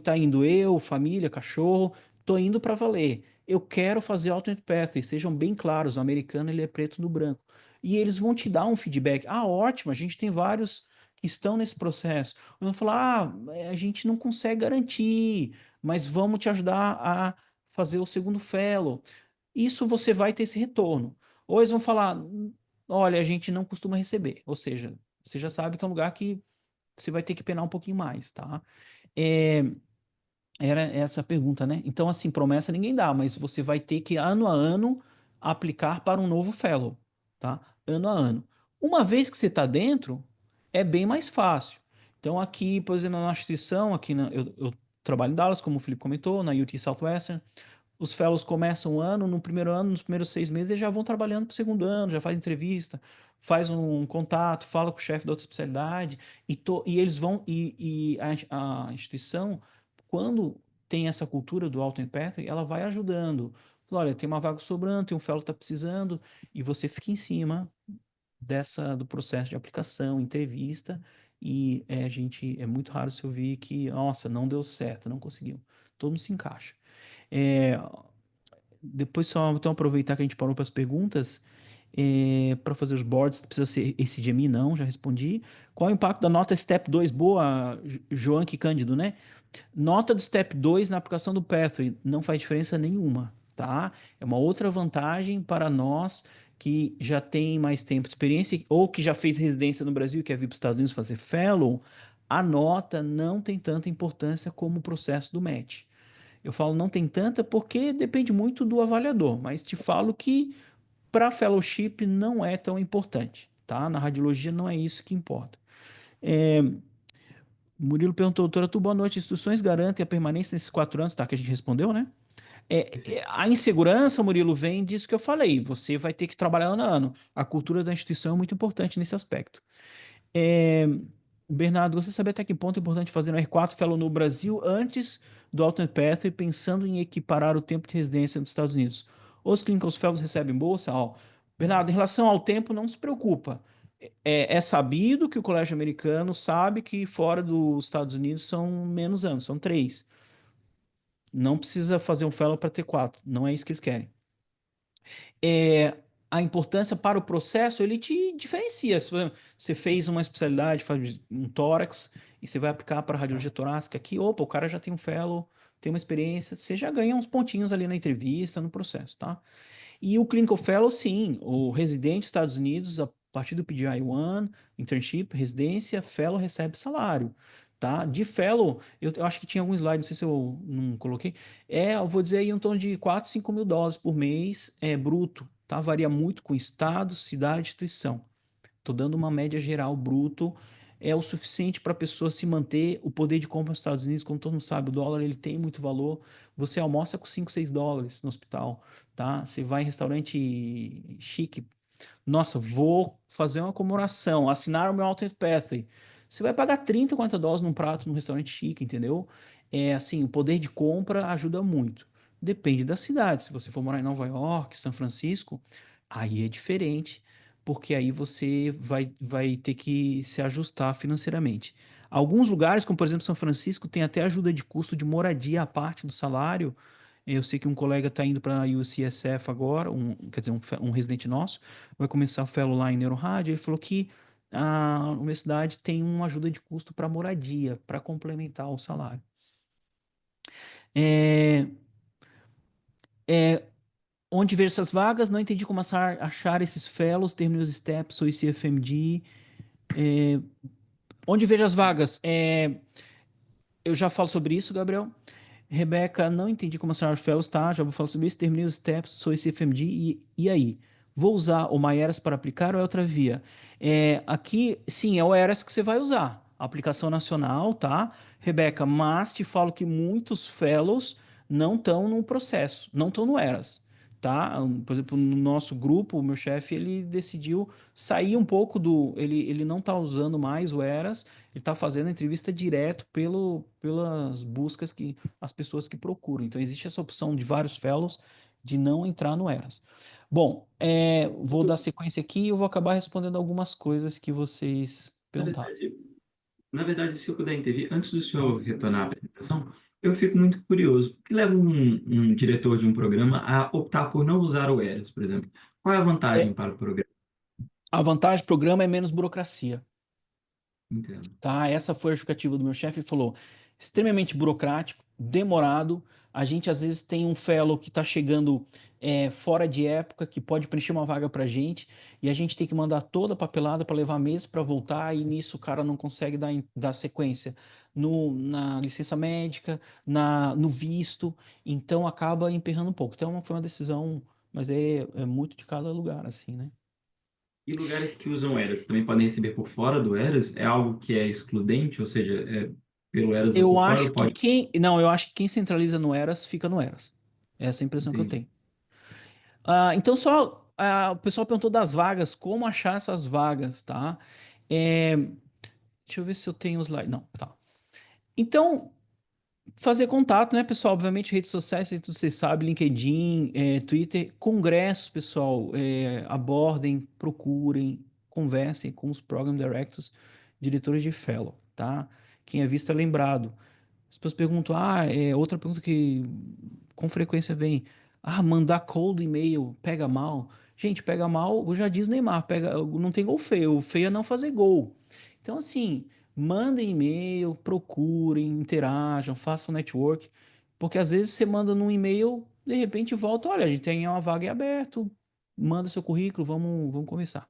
tá indo eu, família, cachorro, estou indo para valer. Eu quero fazer alternate path, e sejam bem claros, o americano ele é preto no branco. E eles vão te dar um feedback. Ah, ótimo, a gente tem vários que estão nesse processo. Vão falar, a gente não consegue garantir, mas vamos te ajudar a fazer o segundo fellow. Isso você vai ter esse retorno. Ou eles vão falar, olha, a gente não costuma receber. Ou seja, você já sabe que é um lugar que você vai ter que penar um pouquinho mais, tá? É, era essa a pergunta, né? Então, assim, promessa ninguém dá, mas você vai ter que, ano a ano, aplicar para um novo fellow, tá? Ano a ano. Uma vez que você está dentro, é bem mais fácil. Então, aqui, por exemplo, na nossa instituição, eu trabalho em Dallas, como o Felipe comentou, na UT Southwestern, os fellows começam o ano, no primeiro ano, nos primeiros 6 meses, eles já vão trabalhando para o segundo ano, já faz entrevista, faz um contato, fala com o chefe da outra especialidade, e eles vão, a instituição, quando tem essa cultura do Alton Pathway, ela vai ajudando. Fala, olha, tem uma vaga sobrando, tem um fellow que está precisando, e você fica em cima do processo de aplicação, entrevista, e é muito raro se ouvir que, nossa, não deu certo, não conseguiu. Todo mundo se encaixa. É, depois só então aproveitar que a gente parou para as perguntas, para fazer os boards, precisa ser esse de mim, não, já respondi. Qual é o impacto da nota Step 2? Boa, João que Cândido, né? Nota do Step 2 na aplicação do Pathway não faz diferença nenhuma, tá? É uma outra vantagem para nós que já tem mais tempo de experiência ou que já fez residência no Brasil e quer vir para os Estados Unidos fazer fellow, a nota não tem tanta importância como o processo do match. Eu falo não tem tanta porque depende muito do avaliador, mas te falo que para fellowship não é tão importante, tá? Na radiologia não é isso que importa. É, Murilo perguntou, doutora, tu, boa noite. Instruções garantem a permanência nesses 4 anos, tá? Que a gente respondeu, né? Perfeito. A insegurança, Murilo, vem disso que eu falei. Você vai ter que trabalhar ano a ano. A cultura da instituição é muito importante nesse aspecto. É, Bernardo, você sabe até que ponto é importante fazer um R4 Fellow no Brasil antes do Alternate Pathway, pensando em equiparar o tempo de residência nos Estados Unidos? Os Clinical Fellows recebem bolsa? Ó, Bernardo, em relação ao tempo, não se preocupa. É sabido que o colégio americano sabe que fora dos Estados Unidos são menos anos, são 3. Não precisa fazer um fellow para ter 4. Não é isso que eles querem. É, a importância para o processo, ele te diferencia. Se, por exemplo, você fez uma especialidade, faz um tórax, e você vai aplicar para radiologia torácica aqui, opa, o cara já tem um fellow, tem uma experiência, você já ganha uns pontinhos ali na entrevista, no processo, tá? E o Clinical Fellow, sim, o residente dos Estados Unidos, a partir do PGI-1, internship, residência, Fellow recebe salário, tá? De Fellow, eu acho que tinha algum slide, não sei se eu não coloquei, eu vou dizer aí um torno de 4, 5 mil dólares por mês, bruto, tá? Varia muito com estado, cidade, instituição. Tô dando uma média geral bruto, é o suficiente para a pessoa se manter. O poder de compra nos Estados Unidos, como todo mundo sabe, o dólar ele tem muito valor. Você almoça com 5, 6 dólares no hospital, tá? Você vai em restaurante chique, nossa, vou fazer uma comemoração, assinar o meu Alternate Pathway. Você vai pagar 30, 40 dólares num prato num restaurante chique, entendeu? É assim, o poder de compra ajuda muito. Depende da cidade. Se você for morar em Nova York, São Francisco, aí é diferente, porque aí você vai ter que se ajustar financeiramente. Alguns lugares, como por exemplo São Francisco, tem até ajuda de custo de moradia à parte do salário. Eu sei que um colega está indo para a UCSF agora, quer dizer, um residente nosso, vai começar o fellow lá em Neurorádio. Ele falou que a universidade tem uma ajuda de custo para moradia, para complementar o salário. É, onde ver essas vagas? Não entendi como achar esses fellows, terminei os steps, sou ICFMD. Onde vejo as vagas? Eu já falo sobre isso, Gabriel. Rebeca, não entendi como assinar Fellows, tá? Já vou falar sobre isso. Terminei os steps, sou esse FMD. E aí? Vou usar o MyEras para aplicar ou é outra via? Aqui, sim, é o Eras que você vai usar. Aplicação nacional, tá? Rebeca, mas te falo que muitos Fellows não estão no processo, não estão no Eras, tá? Por exemplo, no nosso grupo, o meu chefe, ele decidiu sair um pouco ele não está usando mais o Eras, ele está fazendo entrevista direto pelas buscas que as pessoas que procuram. Então, existe essa opção de vários fellows de não entrar no Eras. Bom, vou dar sequência aqui e eu vou acabar respondendo algumas coisas que vocês Na perguntaram. verdade, na verdade, se eu puder intervir, antes do senhor retornar à apresentação, eu fico muito curioso. O que leva um diretor de um programa a optar por não usar o Eras, por exemplo? Qual é a vantagem É, para o programa? a vantagem do programa é menos burocracia. Entendo. Tá? Essa foi a justificativa do meu chefe. Ele falou: extremamente burocrático, demorado. A gente às vezes tem um fellow que está chegando fora de época, que pode preencher uma vaga para a gente, e a gente tem que mandar toda a papelada para levar meses para voltar, e nisso o cara não consegue dar sequência na licença médica, no visto, então acaba emperrando um pouco. Então foi uma decisão, mas é muito de cada lugar, assim, né? E lugares que usam Eras também podem receber por fora do Eras? É algo que é excludente, ou seja, pelo Eras ou Eu por fora, acho ou que pode? quem. Não, eu acho que quem centraliza no Eras fica no Eras. Essa é a impressão que eu Entendi. tenho. Então, o pessoal perguntou das vagas, como achar essas vagas, tá? É, deixa eu ver se eu tenho os slide. Não, tá. Então, fazer contato, né, pessoal? Obviamente, redes sociais, tudo vocês sabem, LinkedIn, Twitter, congressos, pessoal, abordem, procurem, conversem com os Program Directors, diretores de Fellow, tá? Quem é visto é lembrado. As pessoas perguntam, outra pergunta que com frequência vem, mandar cold e-mail pega mal. Gente, pega mal, eu já diz Neymar, não tem gol feio, o feio é não fazer gol. Então, assim, mandem e-mail, procurem, interajam, façam network, porque às vezes você manda num e-mail, de repente volta, olha, a gente tem uma vaga em aberto, manda seu currículo, vamos conversar.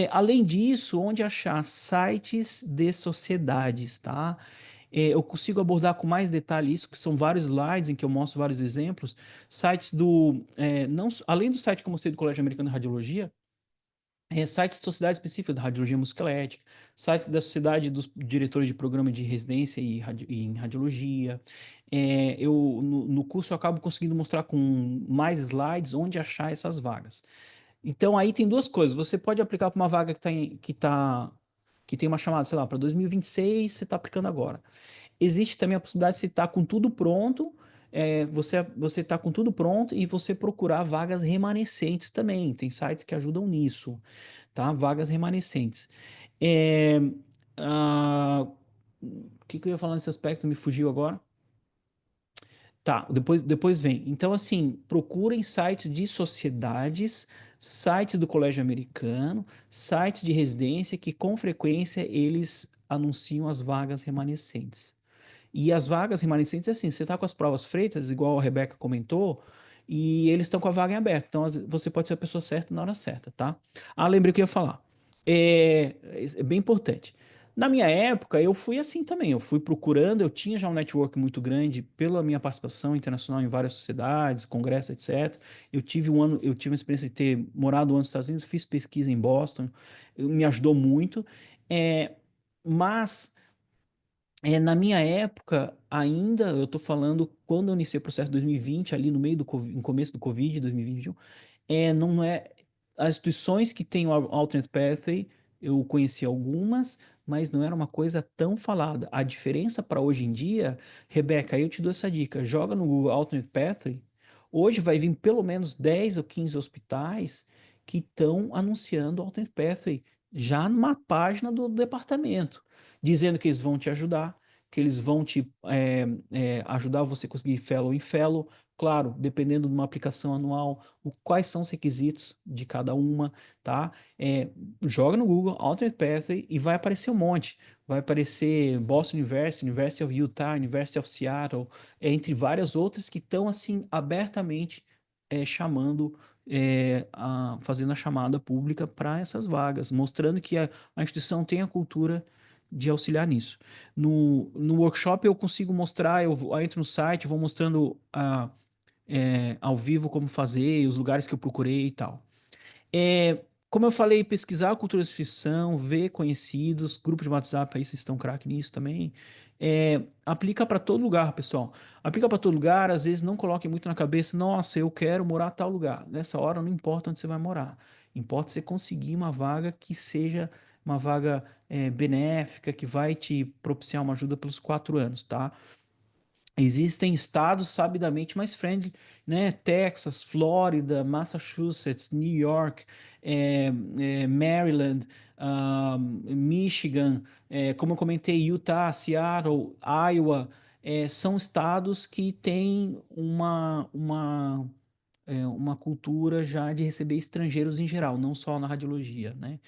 Além disso, onde achar sites de sociedades, tá? Eu consigo abordar com mais detalhe isso, que são vários slides em que eu mostro vários exemplos. Sites não, além do site que eu mostrei do Colégio Americano de Radiologia, sites de sociedade específica da radiologia musculoesquelética, sites da sociedade dos diretores de programa de residência e em radiologia. No curso eu acabo conseguindo mostrar com mais slides onde achar essas vagas. Então aí tem duas coisas. Você pode aplicar para uma vaga que tem uma chamada, sei lá, para 2026, você está aplicando agora. Existe também a possibilidade de você estar com tudo pronto, você está com tudo pronto e você procurar vagas remanescentes também. Tem sites que ajudam nisso, tá? Vagas remanescentes. É, o que eu ia falar nesse aspecto? Me fugiu agora. Tá, depois vem. Então, assim, procurem sites de sociedades, sites do Colégio Americano, sites de residência que com frequência eles anunciam as vagas remanescentes. E as vagas remanescentes, é assim, você está com as provas feitas, igual a Rebeca comentou, e eles estão com a vaga em aberto. Então, você pode ser a pessoa certa na hora certa, tá? Ah, lembrei o que eu ia falar. É bem importante. Na minha época, eu fui assim também. Eu fui procurando, eu tinha já um network muito grande pela minha participação internacional em várias sociedades, congressos, etc. Eu tive uma experiência de ter morado um ano nos Estados Unidos, fiz pesquisa em Boston, me ajudou muito. É, mas na minha época, ainda, eu tô falando, quando eu iniciei o processo em 2020, ali no meio no começo do Covid, 2021, não é, as instituições que têm o Alternate Pathway, eu conheci algumas, mas não era uma coisa tão falada. A diferença para hoje em dia, Rebeca, aí eu te dou essa dica, joga no Google Alternate Pathway, hoje vai vir pelo menos 10 ou 15 hospitais que estão anunciando o Alternate Pathway já numa página do departamento, dizendo que eles vão te ajudar, que eles vão te ajudar você a conseguir fellow em fellow, claro, dependendo de uma aplicação anual, quais são os requisitos de cada uma, tá? Joga no Google Alternate Pathway e vai aparecer um monte. Vai aparecer Boston University, University of Utah, University of Seattle, entre várias outras que estão assim abertamente chamando, fazendo a chamada pública para essas vagas, mostrando que a instituição tem a cultura de auxiliar nisso. No workshop eu consigo mostrar, eu entro no site, vou mostrando ao vivo como fazer, os lugares que eu procurei e tal. Como eu falei, pesquisar a cultura de ficção, ver conhecidos, grupo de WhatsApp, aí vocês estão craque nisso também. Aplica para todo lugar, pessoal. Aplica para todo lugar, às vezes não coloque muito na cabeça, nossa, eu quero morar em tal lugar. Nessa hora não importa onde você vai morar. Importa você conseguir uma vaga que seja uma vaga benéfica, que vai te propiciar uma ajuda pelos 4 anos, tá? Existem estados sabidamente mais friendly, né? Texas, Flórida, Massachusetts, New York, Maryland, Michigan, como eu comentei, Utah, Seattle, Iowa, são estados que têm uma cultura já de receber estrangeiros em geral, não só na radiologia, né?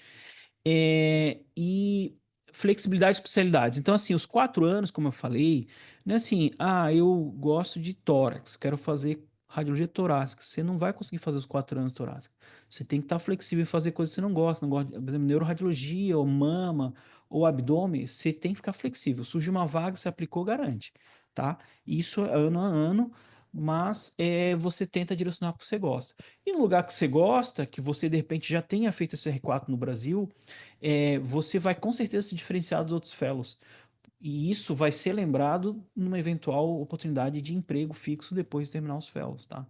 E flexibilidade de especialidades. Então, assim, os 4 anos, como eu falei, não é assim, eu gosto de tórax, quero fazer radiologia torácica. Você não vai conseguir fazer os 4 anos de torácica. Você tem que estar flexível e fazer coisas que você não gosta, por exemplo, neuroradiologia, ou mama, ou abdômen, você tem que ficar flexível. Surgiu uma vaga, você aplicou, garante, tá? Isso é ano a ano, mas você tenta direcionar para o que você gosta. E no lugar que você gosta, que você de repente já tenha feito esse R4 no Brasil, você vai com certeza se diferenciar dos outros fellows. E isso vai ser lembrado numa eventual oportunidade de emprego fixo depois de terminar os fellows, tá?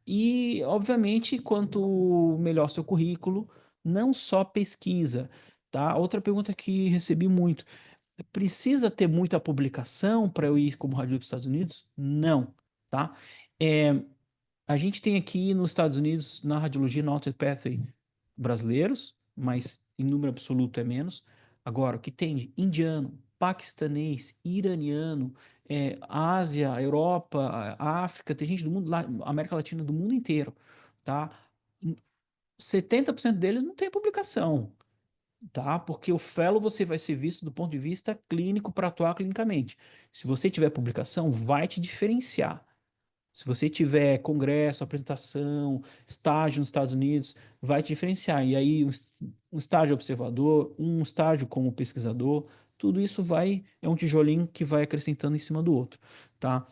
E, obviamente, quanto melhor seu currículo, não só pesquisa, tá? Outra pergunta que recebi muito: precisa ter muita publicação para eu ir como radiologista para os Estados Unidos? Não, tá? É, a gente tem aqui nos Estados Unidos, na radiologia, no Altered Pathway, brasileiros, mas em número absoluto é menos. Agora, o que tem de indiano, paquistanês, iraniano, Ásia, Europa, África, tem gente do mundo, América Latina, do mundo inteiro, tá? 70% deles não tem publicação, tá? Porque o fellow você vai ser visto do ponto de vista clínico para atuar clinicamente. Se você tiver publicação, vai te diferenciar. Se você tiver congresso, apresentação, estágio nos Estados Unidos, vai te diferenciar. E aí, um estágio observador, um estágio como pesquisador, tudo isso é um tijolinho que vai acrescentando em cima do outro, tá?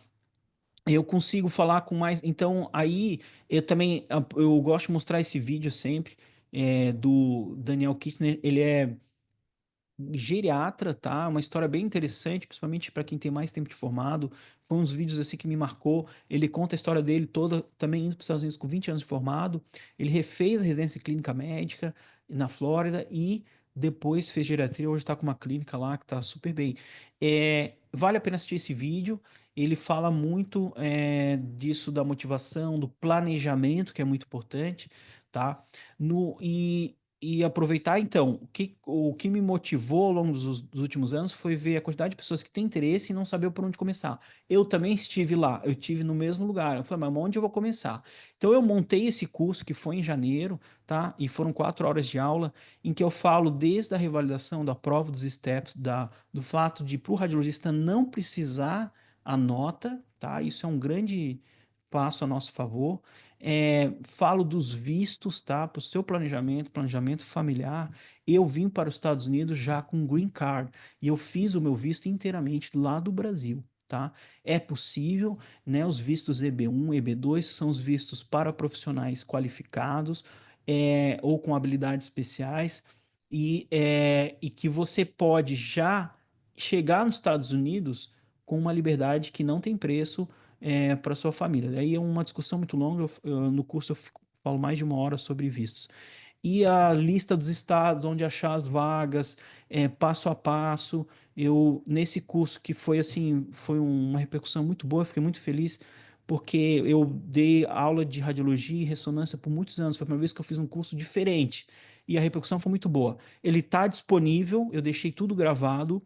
Eu consigo falar com mais. Então, aí, eu também, eu gosto de mostrar esse vídeo sempre, do Daniel Kittner. Ele é geriatra, tá? Uma história bem interessante, principalmente para quem tem mais tempo de formado. Foi uns vídeos assim que me marcou. Ele conta a história dele toda, também indo para os Estados Unidos com 20 anos de formado. Ele refez a residência clínica médica na Flórida e depois fez geriatria. Hoje está com uma clínica lá que está super bem. Vale a pena assistir esse vídeo. Ele fala muito disso, da motivação, do planejamento, que é muito importante, tá? e aproveitar, então, o que me motivou ao longo dos últimos anos foi ver a quantidade de pessoas que têm interesse e não saber por onde começar. Eu também estive lá, eu estive no mesmo lugar. Eu falei, mas onde eu vou começar? Então eu montei esse curso que foi em janeiro, tá? E foram 4 horas de aula, em que eu falo desde a revalidação da prova dos steps, do fato de para o radiologista não precisar a nota, tá? Isso é um grande passo a nosso favor. Falo dos vistos, tá? Para o seu planejamento, planejamento familiar. Eu vim para os Estados Unidos já com green card e eu fiz o meu visto inteiramente lá do Brasil, tá? É possível, né? Os vistos EB1, EB2 são os vistos para profissionais qualificados, ou com habilidades especiais e que você pode já chegar nos Estados Unidos com uma liberdade que não tem preço para sua família. Daí é uma discussão muito longa. No curso falo mais de 1 hora sobre vistos. E a lista dos estados onde achar as vagas, passo a passo. Eu, nesse curso que foi assim, foi uma repercussão muito boa, eu fiquei muito feliz, porque eu dei aula de radiologia e ressonância por muitos anos. Foi a primeira vez que eu fiz um curso diferente. E a repercussão foi muito boa. Ele está disponível, eu deixei tudo gravado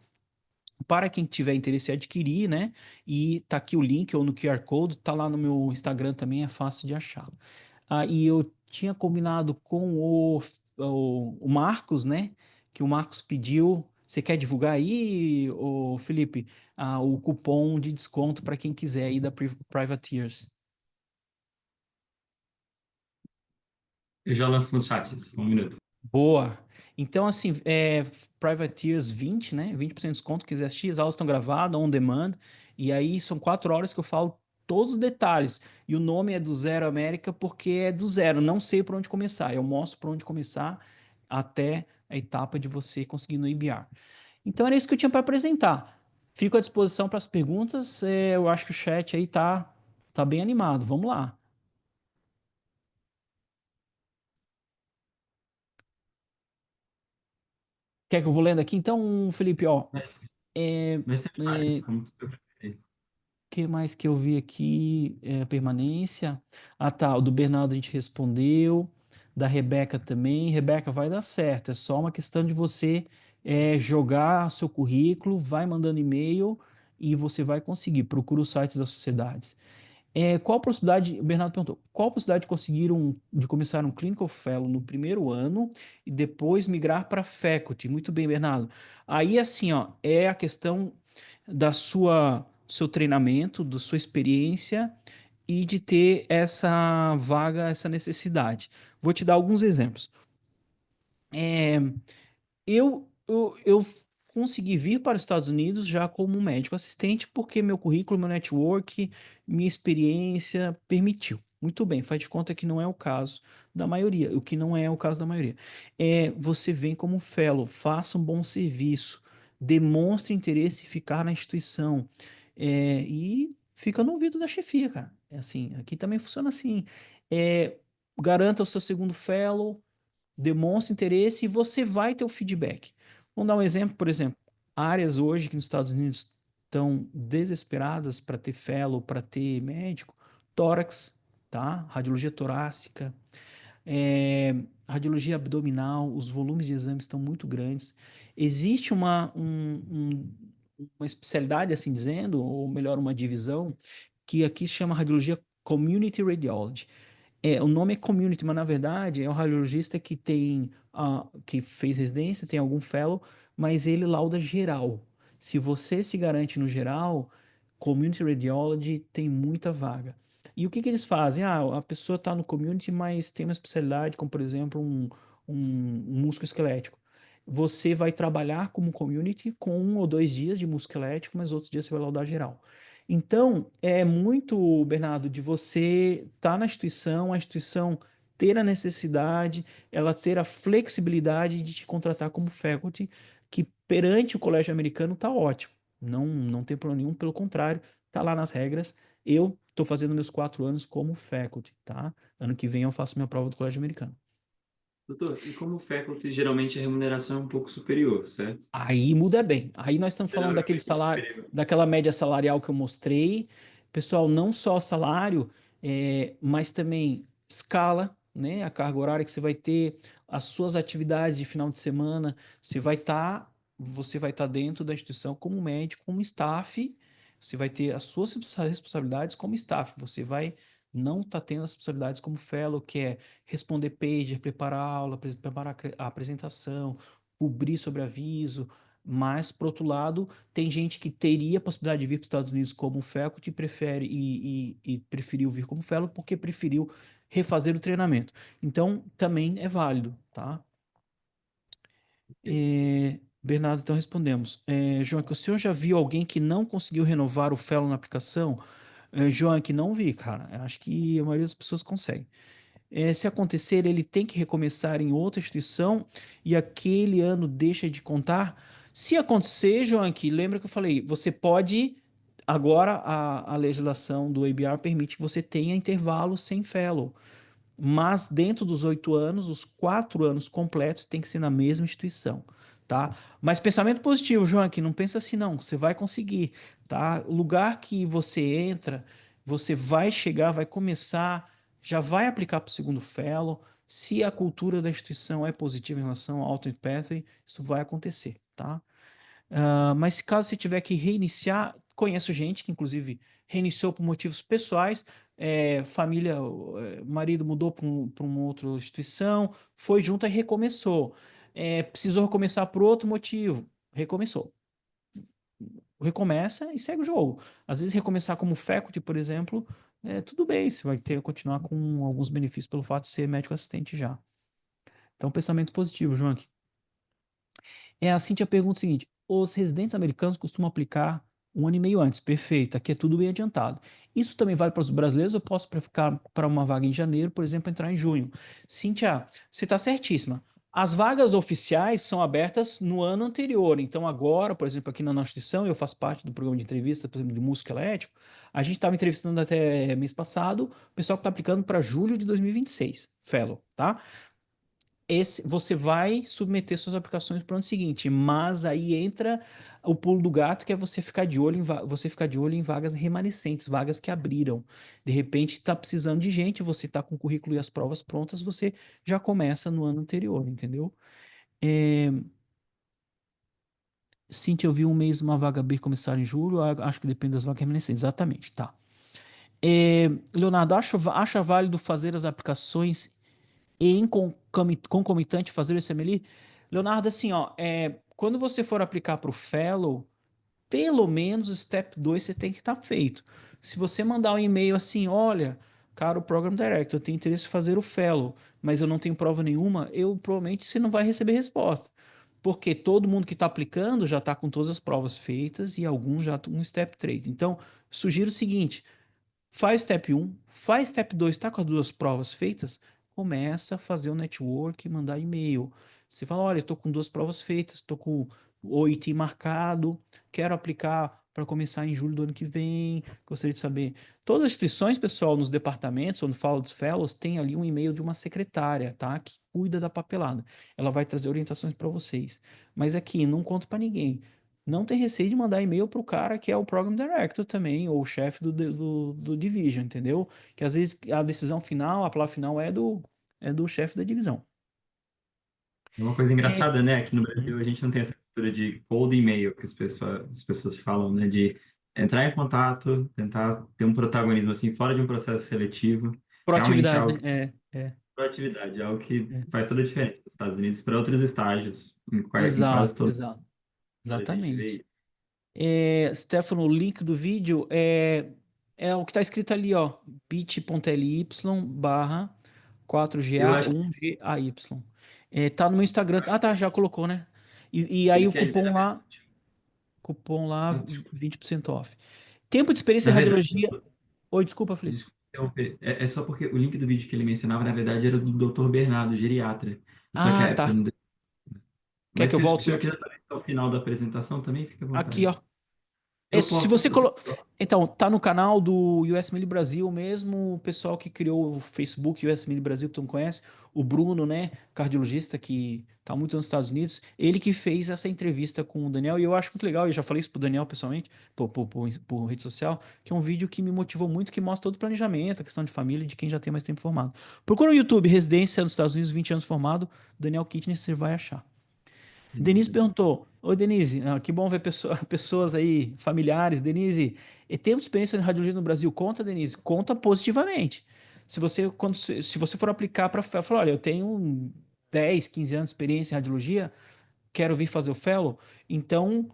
para quem tiver interesse em adquirir, né? E tá aqui o link ou no QR Code, tá lá no meu Instagram também, é fácil de achar. E eu tinha combinado com o Marcos, né? Que o Marcos pediu. Você quer divulgar aí, Felipe, o cupom de desconto para quem quiser aí da Privateers? Eu já lanço no chat, um minuto. Boa. Então, assim, Privateers 20, né? 20% de desconto, quiser assistir, as aulas estão gravadas, on demand, e aí são 4 horas que eu falo todos os detalhes. E o nome é do Zero América porque é do zero, não sei por onde começar. Eu mostro por onde começar até a etapa de você conseguir no IBR. Então era isso que eu tinha para apresentar. Fico à disposição para as perguntas. Eu acho que o chat aí tá bem animado. Vamos lá. Quer que eu vou lendo aqui? Então, Felipe, ó. Mas, É, mas tem mais, é, como você preferir. que mais que eu vi aqui? Permanência. Ah, tá. O do Bernardo a gente respondeu. Da Rebeca também. Rebeca, vai dar certo. É só uma questão de você jogar seu currículo, vai mandando e-mail e você vai conseguir. Procura os sites das sociedades. Qual a possibilidade, o Bernardo perguntou, qual a possibilidade de de começar um Clinical Fellow no primeiro ano e depois migrar para Faculty? Muito bem, Bernardo. Aí, assim, ó, é a questão do seu treinamento, da sua experiência e de ter essa vaga, essa necessidade. Vou te dar alguns exemplos. É, eu consegui vir para os Estados Unidos já como médico assistente, porque meu currículo, meu network, minha experiência permitiu. Muito bem, faz de conta que não é o caso da maioria, o que não é o caso da maioria. Você vem como fellow, faça um bom serviço, demonstre interesse em ficar na instituição, e fica no ouvido da chefia, cara. É assim, aqui também funciona assim. É, garanta o seu segundo fellow, demonstra interesse e você vai ter o feedback. Vamos dar um exemplo, por exemplo, áreas hoje que nos Estados Unidos estão desesperadas para ter fellow, para ter médico, tórax, tá? Radiologia torácica, radiologia abdominal, os volumes de exames estão muito grandes. Existe uma especialidade, assim dizendo, ou melhor, uma divisão, que aqui se chama radiologia Community Radiology. O nome é community, mas na verdade é um radiologista que que fez residência, tem algum fellow, mas ele lauda geral. Se você se garante no geral, community radiology tem muita vaga. E o que eles fazem? A pessoa está no community, mas tem uma especialidade, como por exemplo um músculo esquelético. Você vai trabalhar como community com 1 ou 2 dias de músculo esquelético, mas outros dias você vai laudar geral. Então, é muito, Bernardo, de você estar na instituição, a instituição ter a necessidade, ela ter a flexibilidade de te contratar como faculty, que perante o colégio americano está ótimo. Não tem problema nenhum, pelo contrário, está lá nas regras. Eu estou fazendo meus 4 anos como faculty, tá? Ano que vem eu faço minha prova do colégio americano. Doutor, e como faculty, geralmente a remuneração é um pouco superior, certo? Aí muda bem. Aí nós estamos falando daquele Consideravelmente salário, superior. daquela média salarial que eu mostrei. Pessoal, não só salário, mas também escala. né? A carga horária que você vai ter, as suas atividades de final de semana, você vai estar dentro da instituição como médico, como staff, você vai ter as suas responsabilidades como staff, você vai não estar tendo as responsabilidades como fellow, que é responder pager, preparar a aula, preparar a apresentação, cobrir sobre aviso, mas, por outro lado, tem gente que teria a possibilidade de vir para os Estados Unidos como faculty e preferiu vir como fellow porque preferiu refazer o treinamento. Então, também é válido, tá? Bernardo, então respondemos. João, que o senhor já viu alguém que não conseguiu renovar o fellow na aplicação? João, que não vi, cara. Eu acho que a maioria das pessoas consegue. Se acontecer, ele tem que recomeçar em outra instituição e aquele ano deixa de contar. Se acontecer, João, que lembra que eu falei, você pode. Agora a legislação do ABR permite que você tenha intervalo sem fellow. Mas dentro dos 8 anos, os 4 anos completos tem que ser na mesma instituição, tá? Mas pensamento positivo, João, que não pensa assim não, você vai conseguir, tá? O lugar que você entra, você vai chegar, vai começar, já vai aplicar para o segundo fellow. Se a cultura da instituição é positiva em relação ao alternate pathway, isso vai acontecer, tá? Mas se caso você tiver que reiniciar, conheço gente que inclusive reiniciou por motivos pessoais, família, marido mudou para uma outra instituição, foi junto e recomeçou. Precisou recomeçar por outro motivo, recomeçou. Recomeça e segue o jogo. Às vezes recomeçar como faculty, por exemplo, tudo bem, você vai ter que continuar com alguns benefícios pelo fato de ser médico assistente já. Então, pensamento positivo, João. A Cintia pergunta o seguinte: os residentes americanos costumam aplicar 1 ano e meio antes. Perfeito, aqui é tudo bem adiantado. Isso também vale para os brasileiros? Eu posso ficar para uma vaga em janeiro, por exemplo, entrar em junho? Cíntia, você está certíssima. As vagas oficiais são abertas no ano anterior. Então, agora, por exemplo, aqui na nossa instituição, eu faço parte do programa de entrevista, por exemplo, de música elétrico. A gente estava entrevistando até mês passado o pessoal que está aplicando para julho de 2026, Fellow, tá? Você vai submeter suas aplicações para o ano seguinte, mas aí entra o pulo do gato, que é você ficar de olho você ficar de olho em vagas remanescentes, vagas que abriram. De repente está precisando de gente, você está com o currículo e as provas prontas, você já começa no ano anterior, entendeu? É, Cintia, eu vi um mês uma vaga abrir e começar em julho, acho que depende das vagas remanescentes, exatamente, tá. Leonardo, acha válido fazer as aplicações e em concomitante fazer o SMLI? Leonardo, assim, ó, quando você for aplicar para o Fellow, pelo menos o Step 2 você tem que estar feito. Se você mandar um e-mail assim, olha, caro Program Director, eu tenho interesse em fazer o Fellow, mas eu não tenho prova nenhuma, provavelmente você não vai receber resposta. Porque todo mundo que está aplicando já está com todas as provas feitas e alguns já estão no Step 3. Então, sugiro o seguinte: faz step 1, faz step 2, tá com as duas provas feitas, começa a fazer o network e mandar e-mail. Você fala, olha, estou com duas provas feitas, estou com o OIT marcado, quero aplicar para começar em julho do ano que vem, gostaria de saber. Todas as instituições, pessoal, nos departamentos, onde fala dos fellows, tem ali um e-mail de uma secretária, tá? Que cuida da papelada. Ela vai trazer orientações para vocês. Mas aqui, não conto para ninguém. Não tem receio de mandar e-mail pro cara que é o Program Director também, ou o chefe do Division, entendeu? Que às vezes a decisão final, a palavra final é do chefe da divisão. É uma coisa É, engraçada, né? Aqui no uhum. Brasil a gente não tem essa cultura de cold email que as pessoas falam, né? De entrar em contato, tentar ter um protagonismo assim fora de um processo seletivo. Realmente é Proatividade, algo né? proatividade, é algo que É. faz toda a diferença nos Estados Unidos para outros estágios, em quase Exato, todo exato. a gente vê Exatamente. isso. Stefano, o link do vídeo é o que está escrito ali, ó, bit.ly barra Eu 4GA acho 1GAY. Tá no meu Instagram. Ah, tá, já colocou, né? E aí que o quer dizer, cupom lá, desculpa, 20% off. Tempo de experiência na em verdade, radiologia. Oi, desculpa, Felipe. desculpa interromper, é só porque o link do vídeo que ele mencionava, na verdade, era do Dr. Bernardo, geriatra. Só que Ah, a época tá. não deu. Quer Mas que eu se o volte? senhor quiser fazer até o final da apresentação também, fique à Aqui, vontade. ó. Eu Se posso. você colo... Então, tá no canal do USML Brasil mesmo, o pessoal que criou o Facebook USML Brasil, que tu não conhece, o Bruno, né, cardiologista que tá há muitos anos nos Estados Unidos, ele que fez essa entrevista com o Daniel, e eu acho muito legal, eu já falei isso pro Daniel pessoalmente, por rede social, que é um vídeo que me motivou muito, que mostra todo o planejamento, a questão de família, de quem já tem mais tempo formado. Procura no YouTube, residência nos Estados Unidos, 20 anos formado, Daniel Kitner, você vai achar. Denise perguntou: Oi, Denise, que bom ver pessoas aí, familiares. Denise, e temos experiência em radiologia no Brasil? Conta, Denise, conta positivamente. Se você for aplicar para falar, olha, eu tenho 10, 15 anos de experiência em radiologia, quero vir fazer o fellow, então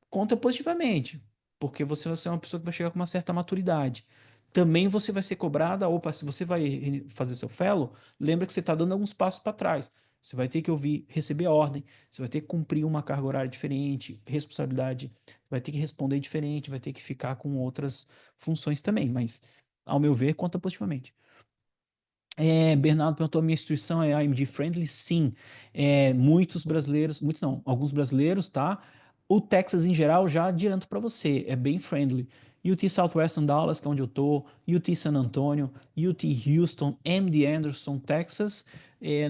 conta positivamente, porque você vai ser uma pessoa que vai chegar com uma certa maturidade. Também você vai ser cobrada, opa, se você vai fazer seu fellow, lembra que você está dando alguns passos para trás. Você vai ter que ouvir, receber ordem, você vai ter que cumprir uma carga horária diferente, responsabilidade, vai ter que responder diferente, vai ter que ficar com outras funções também, mas, ao meu ver, conta positivamente. Bernardo perguntou: a minha instituição é AMD friendly? Sim. Muitos brasileiros, muitos não, alguns brasileiros, tá? O Texas em geral já adianto para você, é bem friendly. UT Southwestern Dallas, que é onde eu tô, UT San Antonio, UT Houston, MD Anderson, Texas.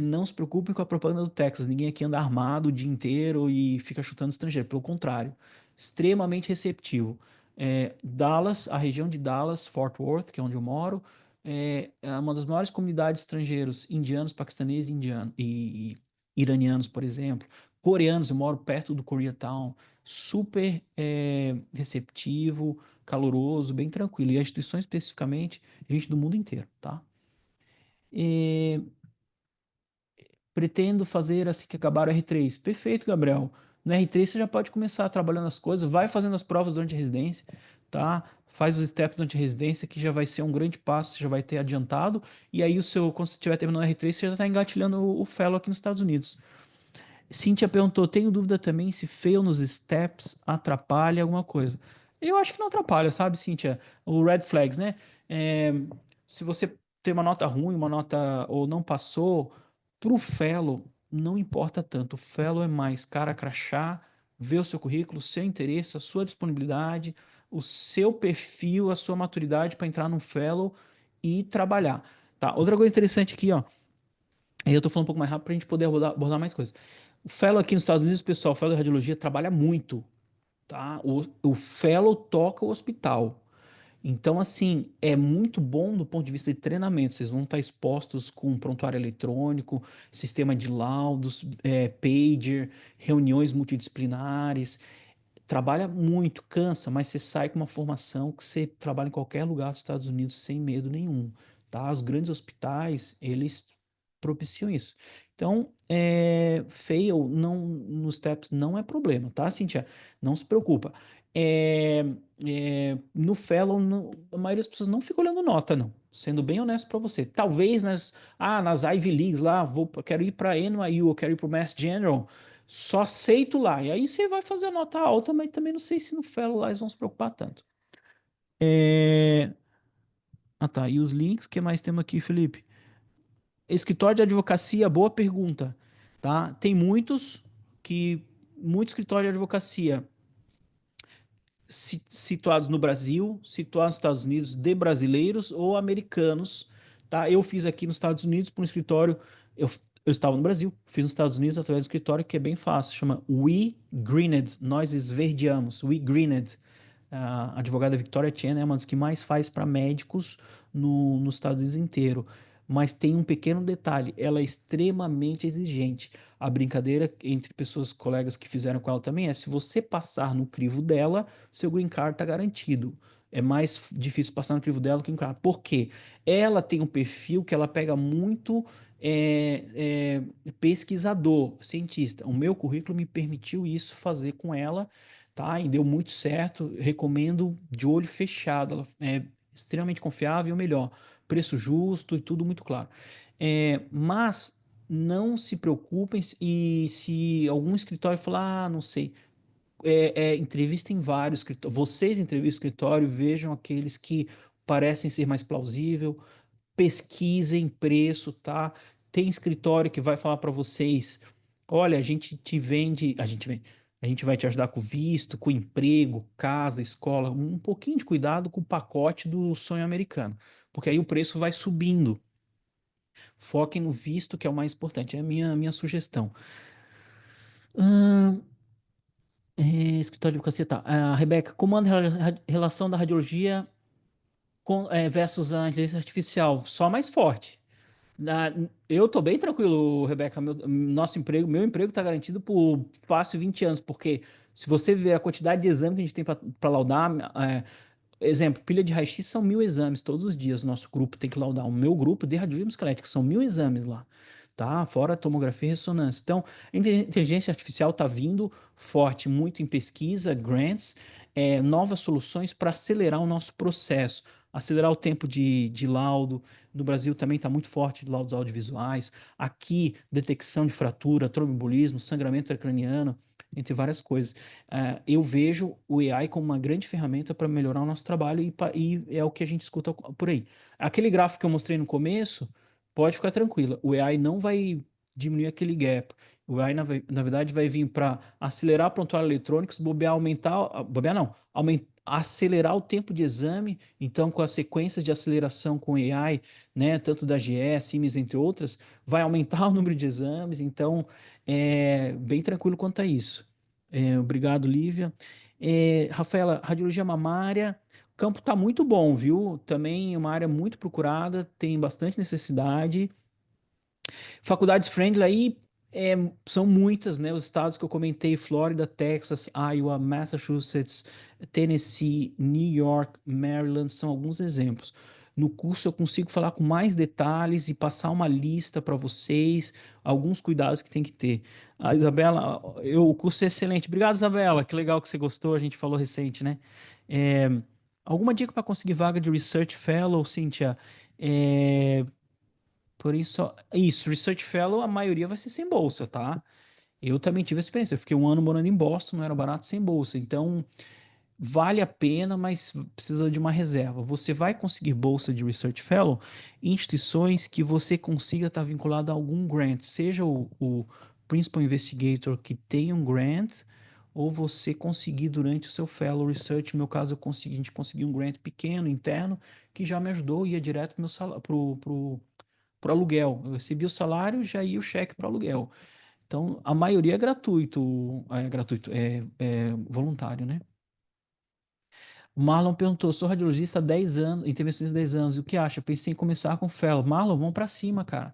Não se preocupe com a propaganda do Texas, ninguém aqui anda armado o dia inteiro e fica chutando estrangeiro, pelo contrário, extremamente receptivo. Dallas, a região de Dallas, Fort Worth, que é onde eu moro, é uma das maiores comunidades estrangeiros, indianos, paquistaneses e iranianos, por exemplo. Coreanos, eu moro perto do Koreatown, super receptivo, caloroso, bem tranquilo. E a instituição especificamente, gente do mundo inteiro, tá? E pretendo fazer assim que acabar o R3. Perfeito, Gabriel. No R3 você já pode começar trabalhando as coisas, vai fazendo as provas durante a residência, tá? Faz os steps durante a residência, que já vai ser um grande passo, você já vai ter adiantado. E aí, quando você estiver terminando o R3, você já está engatilhando o fellow aqui nos Estados Unidos. Cíntia perguntou: tenho dúvida também se fail nos steps atrapalha alguma coisa. Eu acho que não atrapalha, sabe, Cíntia? O red flags, né? É, Se você tem uma nota ruim, uma nota ou não passou, pro fellow não importa tanto. O fellow é mais cara crachá, ver o seu currículo, o seu interesse, a sua disponibilidade, o seu perfil, a sua maturidade para entrar no fellow e trabalhar. Tá? Outra coisa interessante aqui, ó. Aí eu tô falando um pouco mais rápido para a gente poder abordar mais coisas. O fellow aqui nos Estados Unidos, pessoal, o fellow de radiologia trabalha muito, tá? O fellow toca o hospital. Então, assim, é muito bom do ponto de vista de treinamento. Vocês vão estar expostos com prontuário eletrônico, sistema de laudos, pager, reuniões multidisciplinares. Trabalha muito, cansa, mas você sai com uma formação que você trabalha em qualquer lugar dos Estados Unidos sem medo nenhum, tá? Os grandes hospitais, eles propiciam isso. Então, fail não, nos steps não é problema, tá, Cintia? Não se preocupa. No fellow, a maioria das pessoas não fica olhando nota, não. Sendo bem honesto para você. Talvez nas Ivy Leagues lá, quero ir para NYU, eu quero ir para o Mass General, só aceito lá. E aí você vai fazer a nota alta, mas também não sei se no fellow lá eles vão se preocupar tanto. É... Ah, tá. E os links, que mais temos aqui, Felipe? Escritório de advocacia, boa pergunta, tá? Tem muitos escritórios de advocacia situados no Brasil, situados nos Estados Unidos, de brasileiros ou americanos, tá? Eu fiz aqui nos Estados Unidos para um escritório, eu estava no Brasil, fiz nos Estados Unidos através do escritório que é bem fácil, chama We Greened, nós esverdeamos, We Greened. A advogada Victoria Chen é uma das que mais faz para médicos nos Estados Unidos inteiro. Mas tem um pequeno detalhe, ela é extremamente exigente. A brincadeira entre pessoas, colegas que fizeram com ela também é: se você passar no crivo dela, seu green card está garantido. É mais difícil passar no crivo dela que no green card. Por quê? Ela tem um perfil que ela pega muito pesquisador, cientista. O meu currículo me permitiu isso fazer com ela, tá? E deu muito certo. Recomendo de olho fechado. Ela é extremamente confiável e o melhor, preço justo e tudo muito claro. Mas não se preocupem e se algum escritório falar, não sei, entrevistem vários escritórios. Vocês entrevistem o escritório, vejam aqueles que parecem ser mais plausível, pesquisem preço, tá? Tem escritório que vai falar para vocês: olha, a gente te vende, a gente vende. A gente vai te ajudar com visto, com emprego, casa, escola, um pouquinho de cuidado com o pacote do sonho americano, porque aí o preço vai subindo. Foquem no visto, que é o mais importante, é a minha sugestão. Ahn, escritório de advocacia, tá. Rebeca, como anda a relação da radiologia versus a inteligência artificial? Só mais forte. Na- eu tô bem tranquilo, Rebeca. Meu emprego tá garantido por fácil 20 anos, porque se você ver a quantidade de exame que a gente tem para laudar, exemplo, pilha de raio-x são 1.000 exames todos os dias. Nosso grupo tem que laudar. O meu grupo de radiologia musculoesquelética são 1.000 exames lá, tá? Fora tomografia e ressonância. Então, a inteligência artificial está vindo forte, muito em pesquisa, grants, novas soluções para acelerar o nosso processo, acelerar o tempo de laudo. No Brasil também está muito forte de laudos audiovisuais. Aqui, detecção de fratura, tromboembolismo, sangramento intracraniano, entre várias coisas. Eu vejo o AI como uma grande ferramenta para melhorar o nosso trabalho e é o que a gente escuta por aí. Aquele gráfico que eu mostrei no começo, pode ficar tranquila, o AI não vai diminuir aquele gap. O AI, na verdade, vai vir para acelerar prontuário eletrônico, se bobear, bobear não, acelerar o tempo de exame, então com as sequências de aceleração com AI, né, tanto da GE, Siemens, entre outras, vai aumentar o número de exames, então é bem tranquilo quanto a isso. Obrigado, Lívia. Rafaela, radiologia mamária, o campo está muito bom, viu? Também é uma área muito procurada, tem bastante necessidade. Faculdades friendly aí são muitas, né? Os estados que eu comentei: Flórida, Texas, Iowa, Massachusetts, Tennessee, New York, Maryland, são alguns exemplos. No curso eu consigo falar com mais detalhes e passar uma lista para vocês, alguns cuidados que tem que ter. A Isabela, o curso é excelente. Obrigado, Isabela. Que legal que você gostou. A gente falou recente, né? É, alguma dica para conseguir vaga de Research Fellow, Cíntia? É, por isso, Research Fellow, a maioria vai ser sem bolsa, tá? Eu também tive essa experiência. Eu fiquei um ano morando em Boston, não era barato sem bolsa. Então, vale a pena, mas precisa de uma reserva. Você vai conseguir bolsa de Research Fellow em instituições que você consiga estar vinculado a algum grant, seja o Principal Investigator que tem um grant, ou você conseguir durante o seu Fellow Research. No meu caso, a gente conseguiu um grant pequeno, interno, que já me ajudou, ia direto pro meu salário, pro aluguel. Eu recebi o salário, já ia o cheque para aluguel. Então, a maioria é gratuito, é voluntário, né? O Marlon perguntou: sou radiologista há 10 anos, intervencionista há 10 anos, e o que acha? Pensei em começar com fellow. Marlon, vamos para cima, cara.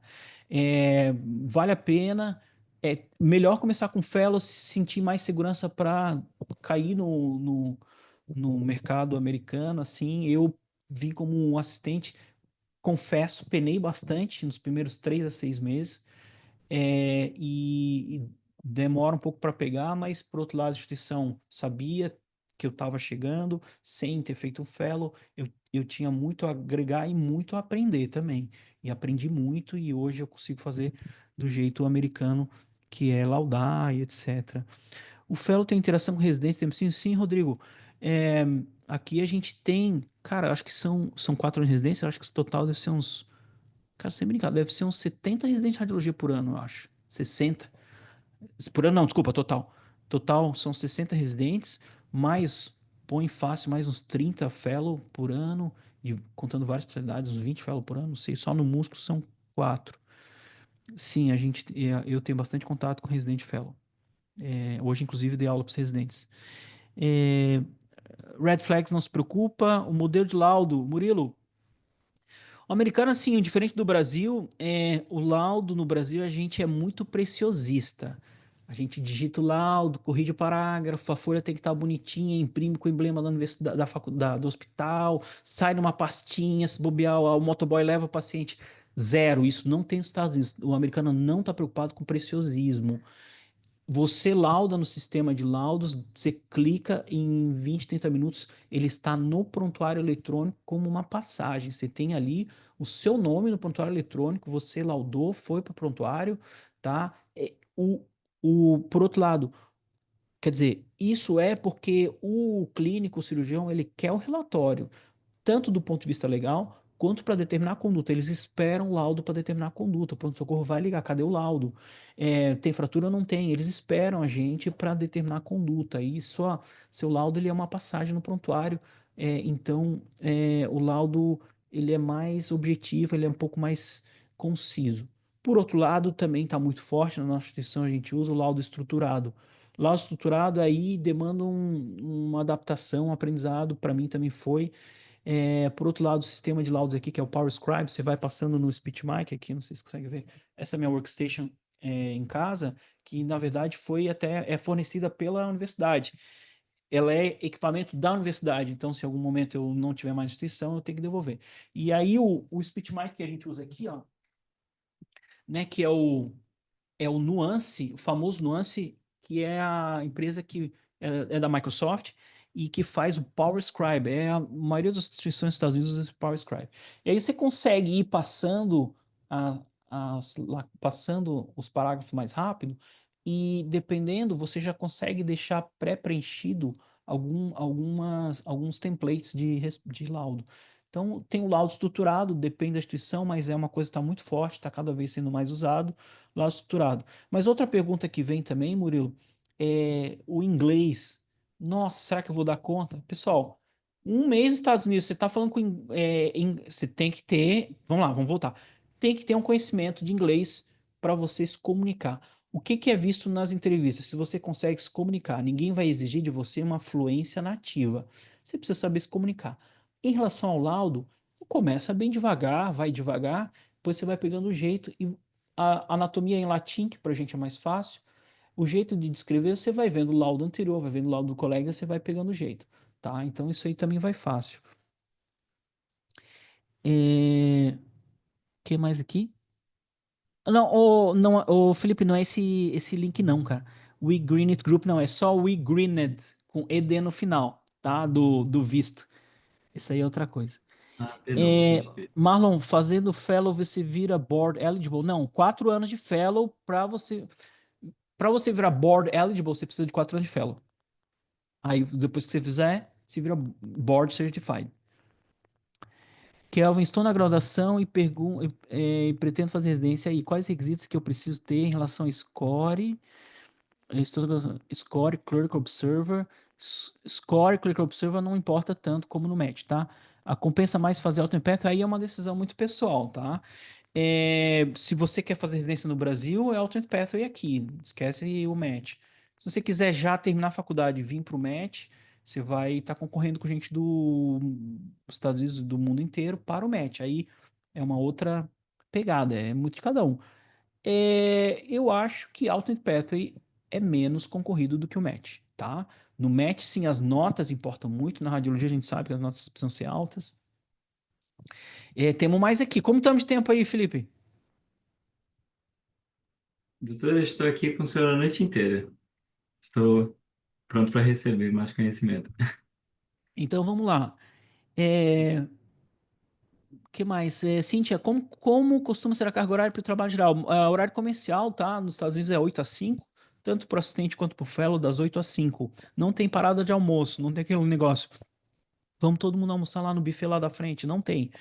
Vale a pena. É melhor começar com fellow, se sentir mais segurança para cair no mercado americano. Assim, eu vim como um assistente, confesso, penei bastante nos primeiros 3 a 6 meses, e demora um pouco para pegar, mas por outro lado, a instituição sabia que eu estava chegando, sem ter feito um fellow, eu tinha muito a agregar e muito a aprender também. E aprendi muito, e hoje eu consigo fazer do jeito americano, que é laudar e etc. O fellow tem interação com residentes? Sim, sim, Rodrigo. É, aqui a gente tem, cara, acho que são 4 residências, acho que o total deve ser uns. Cara, sem brincar, deve ser uns 70 residentes de radiologia por ano, eu acho. 60. Por ano, não, desculpa, total. Total são 60 residentes, mais, põe fácil, mais uns 30 fellow por ano, e contando várias especialidades, uns 20 fellow por ano, não sei, só no músculo são 4. Sim, eu tenho bastante contato com residente fellow. Hoje, inclusive, dei aula para os residentes. É, Red Flags não se preocupa. O modelo de laudo, Murilo, o americano, assim, diferente do Brasil, o laudo no Brasil a gente é muito preciosista. A gente digita o laudo, corrige o parágrafo, a folha tem que estar bonitinha, imprime com o emblema da universidade, do hospital, sai numa pastinha, se bobear, o motoboy leva o paciente. Zero, isso não tem nos Estados Unidos. O americano não está preocupado com preciosismo. Você lauda no sistema de laudos, você clica em 20, 30 minutos, ele está no prontuário eletrônico como uma passagem. Você tem ali o seu nome no prontuário eletrônico, você laudou, foi para o prontuário, tá? Por outro lado, quer dizer, isso é porque o clínico, o cirurgião, ele quer o relatório tanto do ponto de vista legal quanto para determinar a conduta. Eles esperam o laudo para determinar a conduta. O pronto-socorro vai ligar, cadê o laudo? Tem fratura ou não tem? Eles esperam a gente para determinar a conduta. E só seu laudo ele é uma passagem no prontuário. Então, o laudo ele é mais objetivo, ele é um pouco mais conciso. Por outro lado, também está muito forte na nossa instituição, a gente usa o laudo estruturado. Laudo estruturado aí demanda uma adaptação, um aprendizado, para mim também foi. Por outro lado, o sistema de laudos aqui, que é o PowerScribe, você vai passando no SpeechMic aqui, não sei se você consegue ver. Essa é a minha workstation em casa, que na verdade foi até fornecida pela universidade. Ela é equipamento da universidade, então se em algum momento eu não tiver mais instituição, eu tenho que devolver. E aí o SpeechMic que a gente usa aqui, ó, né, que é o Nuance, o famoso Nuance, que é a empresa que é da Microsoft e que faz o PowerScribe. A maioria das instituições dos Estados Unidos usa o PowerScribe. E aí você consegue ir passando os parágrafos mais rápido e, dependendo, você já consegue deixar pré-preenchido alguns templates de laudo. Então, tem o laudo estruturado, depende da instituição, mas é uma coisa que está muito forte, está cada vez sendo mais usado, laudo estruturado. Mas outra pergunta que vem também, Murilo, é o inglês. Nossa, será que eu vou dar conta? Pessoal, um mês nos Estados Unidos, você está falando você tem que ter, vamos lá, vamos voltar. Tem que ter um conhecimento de inglês para você se comunicar. O que que é visto nas entrevistas? Se você consegue se comunicar, ninguém vai exigir de você uma fluência nativa. Você precisa saber se comunicar. Em relação ao laudo, começa bem devagar, vai devagar, depois você vai pegando o jeito e a anatomia em latim, que para a gente é mais fácil, o jeito de descrever, você vai vendo o laudo anterior, vai vendo o laudo do colega, você vai pegando o jeito, tá? Então isso aí também vai fácil. Que mais aqui? Não, não, Felipe, não é esse link não, cara. We Greened Group não, é só We Greened, com ED no final, tá? Do visto. Isso aí é outra coisa. Ah, perdão, vou substituir. Marlon, fazendo fellow você vira board eligible? Não, 4 anos de fellow para você virar board eligible, você precisa de 4 anos de fellow. Aí depois que você fizer, você vira board certified. Kelvin, estou na graduação e pretendo fazer residência aí. Quais requisitos que eu preciso ter em relação a score? Score, Clerk Observer. Score, Clerk Observer não importa tanto como no match, tá? A compensa mais fazer auto-path, aí é uma decisão muito pessoal, tá? Se você quer fazer residência no Brasil, é Alternate Pathway aqui. Esquece o match. Se você quiser já terminar a faculdade e vir para o match, você vai estar concorrendo com gente dos Estados Unidos, do mundo inteiro, para o match. Aí é uma outra pegada, é muito de cada um. Eu acho que Alternate Pathway é menos concorrido do que o match, tá? No match, sim, as notas importam muito. Na radiologia, a gente sabe que as notas precisam ser altas. Temos mais aqui. Como estamos de tempo aí, Felipe? Doutor, eu estou aqui com o senhor a noite inteira. Estou pronto para receber mais conhecimento. Então vamos lá. Que mais? Cíntia, como costuma ser a carga horária para o trabalho geral? Horário comercial, tá? Nos Estados Unidos é 8 a 5, tanto para o assistente quanto para o fellow, das 8 a 5. Não tem parada de almoço, não tem aquele negócio. Vamos todo mundo almoçar lá no buffet lá da frente. Não tem.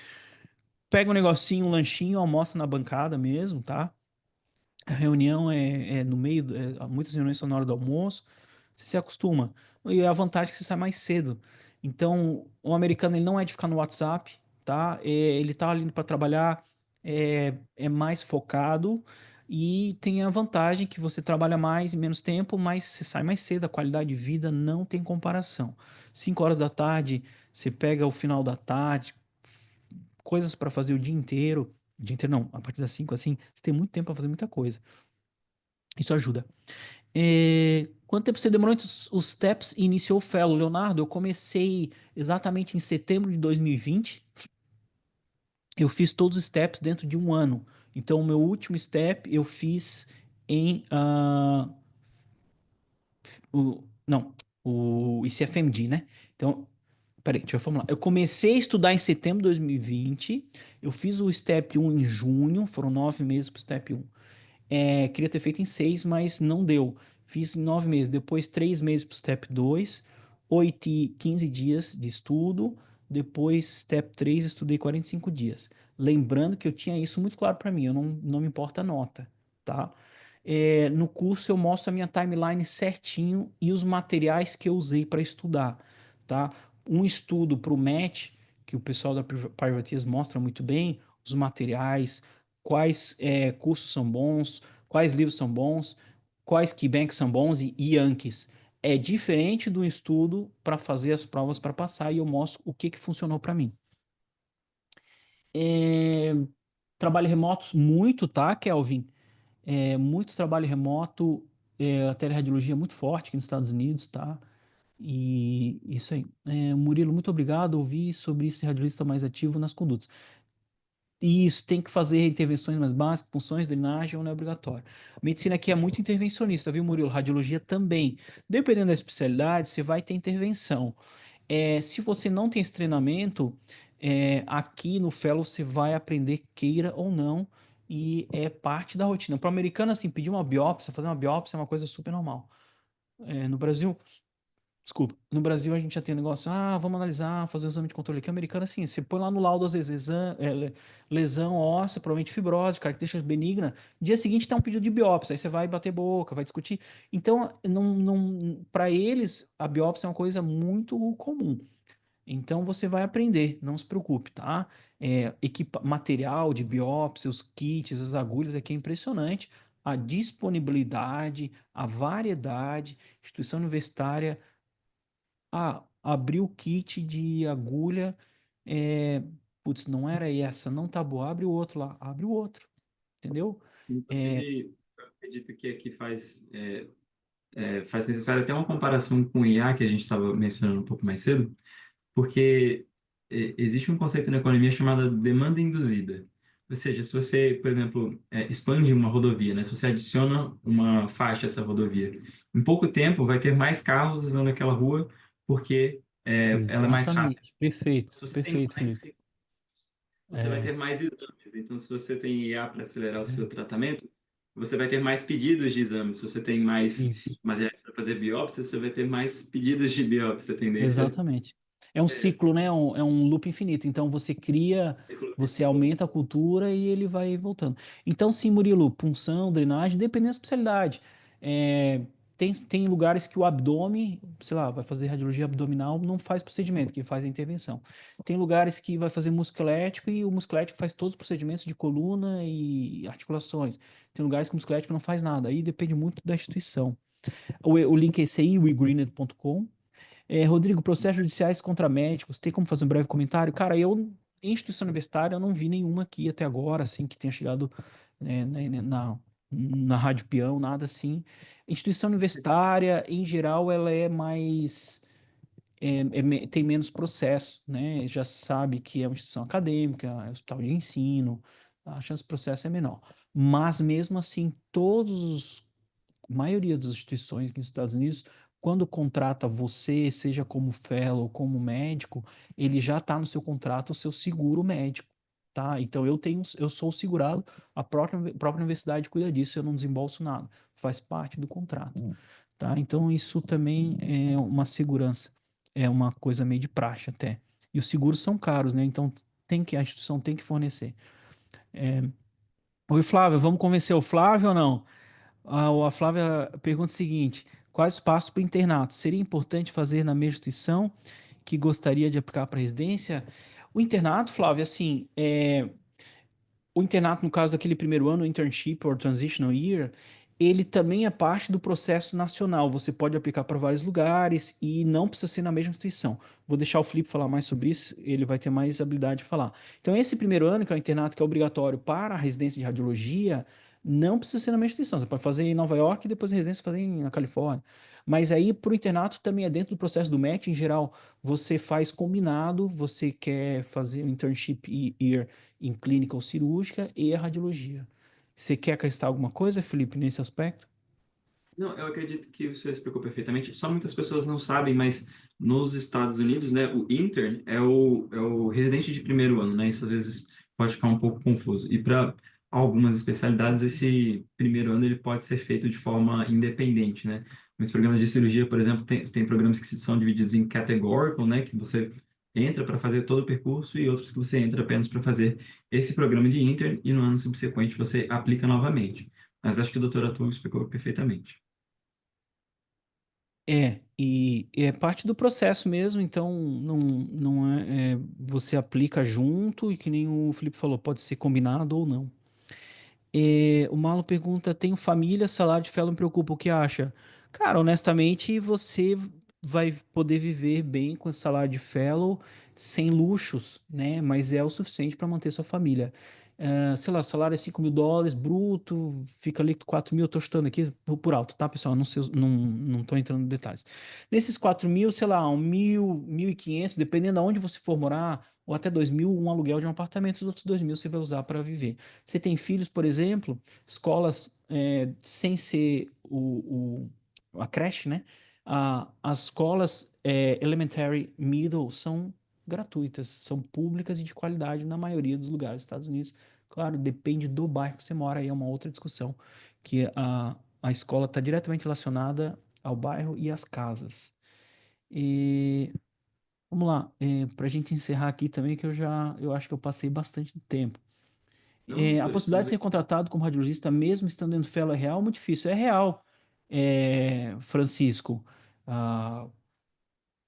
Pega um negocinho, um lanchinho, almoça na bancada mesmo, tá? A reunião é no meio, muitas reuniões são na hora do almoço, você se acostuma. E a vantagem é que você sai mais cedo. Então, o americano ele não é de ficar no WhatsApp, tá? Ele tá ali para trabalhar, é mais focado e tem a vantagem que você trabalha mais em menos tempo, mas você sai mais cedo, a qualidade de vida não tem comparação. 5 horas da tarde, você pega o final da tarde, coisas para fazer o dia inteiro não, a partir das 5 assim, você tem muito tempo para fazer muita coisa. Isso ajuda. Quanto tempo você demorou entre os steps e iniciou o fellow, Leonardo? Eu comecei exatamente em setembro de 2020. Eu fiz todos os steps dentro de um ano. Então, o meu último step eu fiz em. Não, o ICFMD, né? Então, peraí, deixa eu formular. Eu comecei a estudar em setembro de 2020. Eu fiz o step 1 em junho. Foram 9 meses para o step 1. Queria ter feito em 6, mas não deu. Fiz em 9 meses. Depois, 3 meses para o Step 2, 8 e 15 dias de estudo. depois Step 3 estudei 45 dias. Lembrando que eu tinha isso muito claro para mim, eu não me importa a nota, tá? No curso eu mostro a minha timeline certinho e os materiais que eu usei para estudar, tá? Um estudo para o match, que o pessoal da Privateers mostra muito bem, os materiais, quais cursos são bons, quais livros são bons, quais Keybanks são bons e Yankees. É diferente do estudo para fazer as provas para passar e eu mostro o que funcionou para mim. É, trabalho remoto, muito, tá, Kelvin? Muito trabalho remoto, a teleradiologia é muito forte aqui nos Estados Unidos, tá? E isso aí. Murilo, muito obrigado. Ouvi sobre ser radiologista mais ativo nas condutas. E isso tem que fazer intervenções mais básicas, punções, drenagem, ou não é obrigatório. Medicina aqui é muito intervencionista, viu, Murilo? Radiologia também. Dependendo da especialidade, você vai ter intervenção. Se você não tem esse treinamento, aqui no Fellow você vai aprender, queira ou não, e é parte da rotina. Para o americano, assim, pedir uma biópsia, fazer uma biópsia é uma coisa super normal. No Brasil, desculpa, no Brasil a gente já tem um negócio, vamos analisar, fazer um exame de controle aqui. O americano, assim, você põe lá no laudo, às vezes, lesão óssea, provavelmente fibrose, características benigna. Dia seguinte tem um pedido de biópsia, aí você vai bater boca, vai discutir. Então, para eles, a biópsia é uma coisa muito comum. Então você vai aprender, não se preocupe, tá? Material de biópsia, os kits, as agulhas aqui é impressionante. A disponibilidade, a variedade, instituição universitária. Abriu o kit de agulha. É, Putz, não era essa, não tá boa. Abre o outro lá, abre o outro, entendeu? É, Inclusive, eu acredito que aqui faz necessário até uma comparação com o IA, que a gente estava mencionando um pouco mais cedo, porque existe um conceito na economia chamado demanda induzida. Ou seja, se você, por exemplo, expande uma rodovia, né? Se você adiciona uma faixa a essa rodovia, em pouco tempo vai ter mais carros usando aquela rua porque ela é mais rápida. exatamente. Perfeito, Se você tem perfeito, mais Felipe. você vai É, ter mais exames. Então, se você tem IA para acelerar o seu é, tratamento, você vai ter mais pedidos de exames. Se você tem mais isso. materiais para fazer biópsia, você vai ter mais pedidos de biópsia. A tendência Exatamente. É um é essa. ciclo, né? É um loop infinito. Então você cria, você aumenta a cultura e ele vai voltando. Então, sim, Murilo, punção, drenagem, dependendo da especialidade. É, tem lugares que o abdômen, sei lá, vai fazer radiologia abdominal, não faz procedimento, que faz a intervenção. Tem lugares que vai fazer musculético e o musculético faz todos os procedimentos de coluna e articulações. Tem lugares que o musculético não faz nada. Aí depende muito da instituição. O link é esse aí, wegreened.com. Rodrigo, processos judiciais contra médicos, tem como fazer um breve comentário? Cara, em instituição universitária, eu não vi nenhuma aqui até agora, assim, que tenha chegado na Rádio Peão, nada assim. Instituição universitária, em geral, ela é mais. Tem menos processo, né? Já sabe que é uma instituição acadêmica, é um hospital de ensino, a chance de processo é menor. Mas mesmo assim, a maioria das instituições aqui nos Estados Unidos, quando contrata você, seja como fellow ou como médico, ele já está no seu contrato o seu seguro médico, tá? Então eu sou segurado, a própria universidade cuida disso, eu não desembolso nada, faz parte do contrato, tá? Então isso também é uma segurança, é uma coisa meio de praxe até. E os seguros são caros, né? Então a instituição tem que fornecer. Oi, Flávio, vamos convencer o Flávio ou não? A Flávia pergunta o seguinte: quais os passos para o internato? Seria importante fazer na mesma instituição que gostaria de aplicar para residência? O internato, Flávia, assim, o internato, no caso daquele primeiro ano, internship or transitional year, ele também é parte do processo nacional. Você pode aplicar para vários lugares e não precisa ser na mesma instituição. Vou deixar o Felipe falar mais sobre isso, ele vai ter mais habilidade de falar. Então, esse primeiro ano, que é o internato que é obrigatório para a residência de radiologia, não precisa ser na mesma instituição. Você pode fazer em Nova York e depois a residência fazer na Califórnia. Mas aí, para o internato, também é dentro do processo do MEC, em geral, você faz combinado, você quer fazer o internship year em clínica ou cirúrgica e a radiologia. Você quer acrescentar alguma coisa, Felipe, nesse aspecto? Não, eu acredito que você explicou perfeitamente. Só muitas pessoas não sabem, mas nos Estados Unidos, né, o intern é o residente de primeiro ano, né? Isso às vezes pode ficar um pouco confuso. E para algumas especialidades, esse primeiro ano ele pode ser feito de forma independente, né? Muitos programas de cirurgia, por exemplo, tem programas que são divididos em categorical, né? Que você entra para fazer todo o percurso e outros que você entra apenas para fazer esse programa de intern e no ano subsequente você aplica novamente. Mas acho que o doutor Atul explicou perfeitamente. E é parte do processo mesmo, então não você aplica junto e que nem o Felipe falou, pode ser combinado ou não. O Marlon pergunta: tenho família, salário de fellow me preocupa, o que acha? Cara, honestamente, você vai poder viver bem com esse salário de fellow, sem luxos, né? Mas é o suficiente para manter sua família. Sei lá, o salário é US$ 5.000 bruto, fica ali 4 mil, eu tô chutando aqui por alto, tá, pessoal? Não sei, não tô entrando em detalhes. Nesses 4 mil, sei lá, 1.000, 1.500, dependendo de onde você for morar, ou até 2 mil, um aluguel de um apartamento, os outros 2 mil você vai usar para viver. Você tem filhos, por exemplo, escolas sem ser a creche, né? As escolas elementary, middle são gratuitas, são públicas e de qualidade na maioria dos lugares dos Estados Unidos. Claro, depende do bairro que você mora, aí é uma outra discussão, que a escola está diretamente relacionada ao bairro e às casas. E vamos lá, para a gente encerrar aqui também, que eu acho que eu passei bastante tempo. Não, A doutor, possibilidade estamos de ser aqui. contratado como radiologista, mesmo estando em fellow, é real ou muito difícil? É real, Francisco. Ah,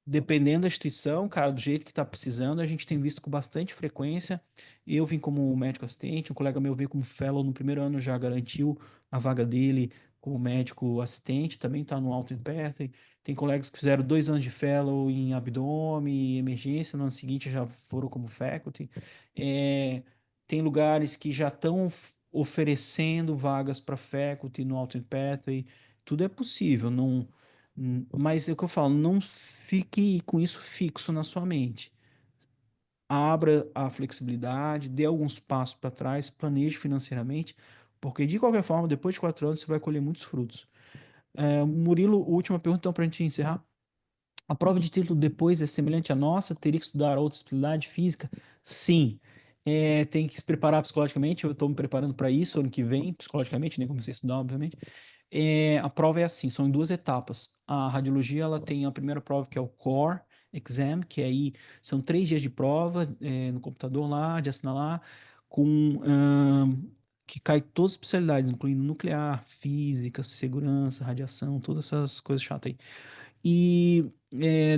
Dependendo da instituição, cara, do jeito que está precisando, a gente tem visto com bastante frequência. Eu vim como médico assistente, um colega meu veio como fellow no primeiro ano, já garantiu a vaga dele como médico assistente, também está no Alto Império. Tem colegas que fizeram 2 anos de fellow em abdômen e emergência, no ano seguinte já foram como faculty. É, Tem lugares que já estão oferecendo vagas para faculty no Alto Império. Tudo é possível, não. Mas é o que eu falo, não fique com isso fixo na sua mente. Abra a flexibilidade, dê alguns passos para trás, planeje financeiramente, porque de qualquer forma, depois de 4 anos, você vai colher muitos frutos. Murilo, última pergunta, então, para a gente encerrar. A prova de título depois é semelhante à nossa? Teria que estudar outra especialidade física? Sim. Tem que se preparar psicologicamente. Eu estou me preparando para isso ano que vem, psicologicamente, nem comecei a estudar, obviamente. A prova é assim, são em 2 etapas. A radiologia, ela tem a primeira prova que é o Core Exam, que aí são 3 dias de prova no computador lá, de assinalar, com que cai todas as especialidades, incluindo nuclear, física, segurança, radiação, todas essas coisas chatas aí. E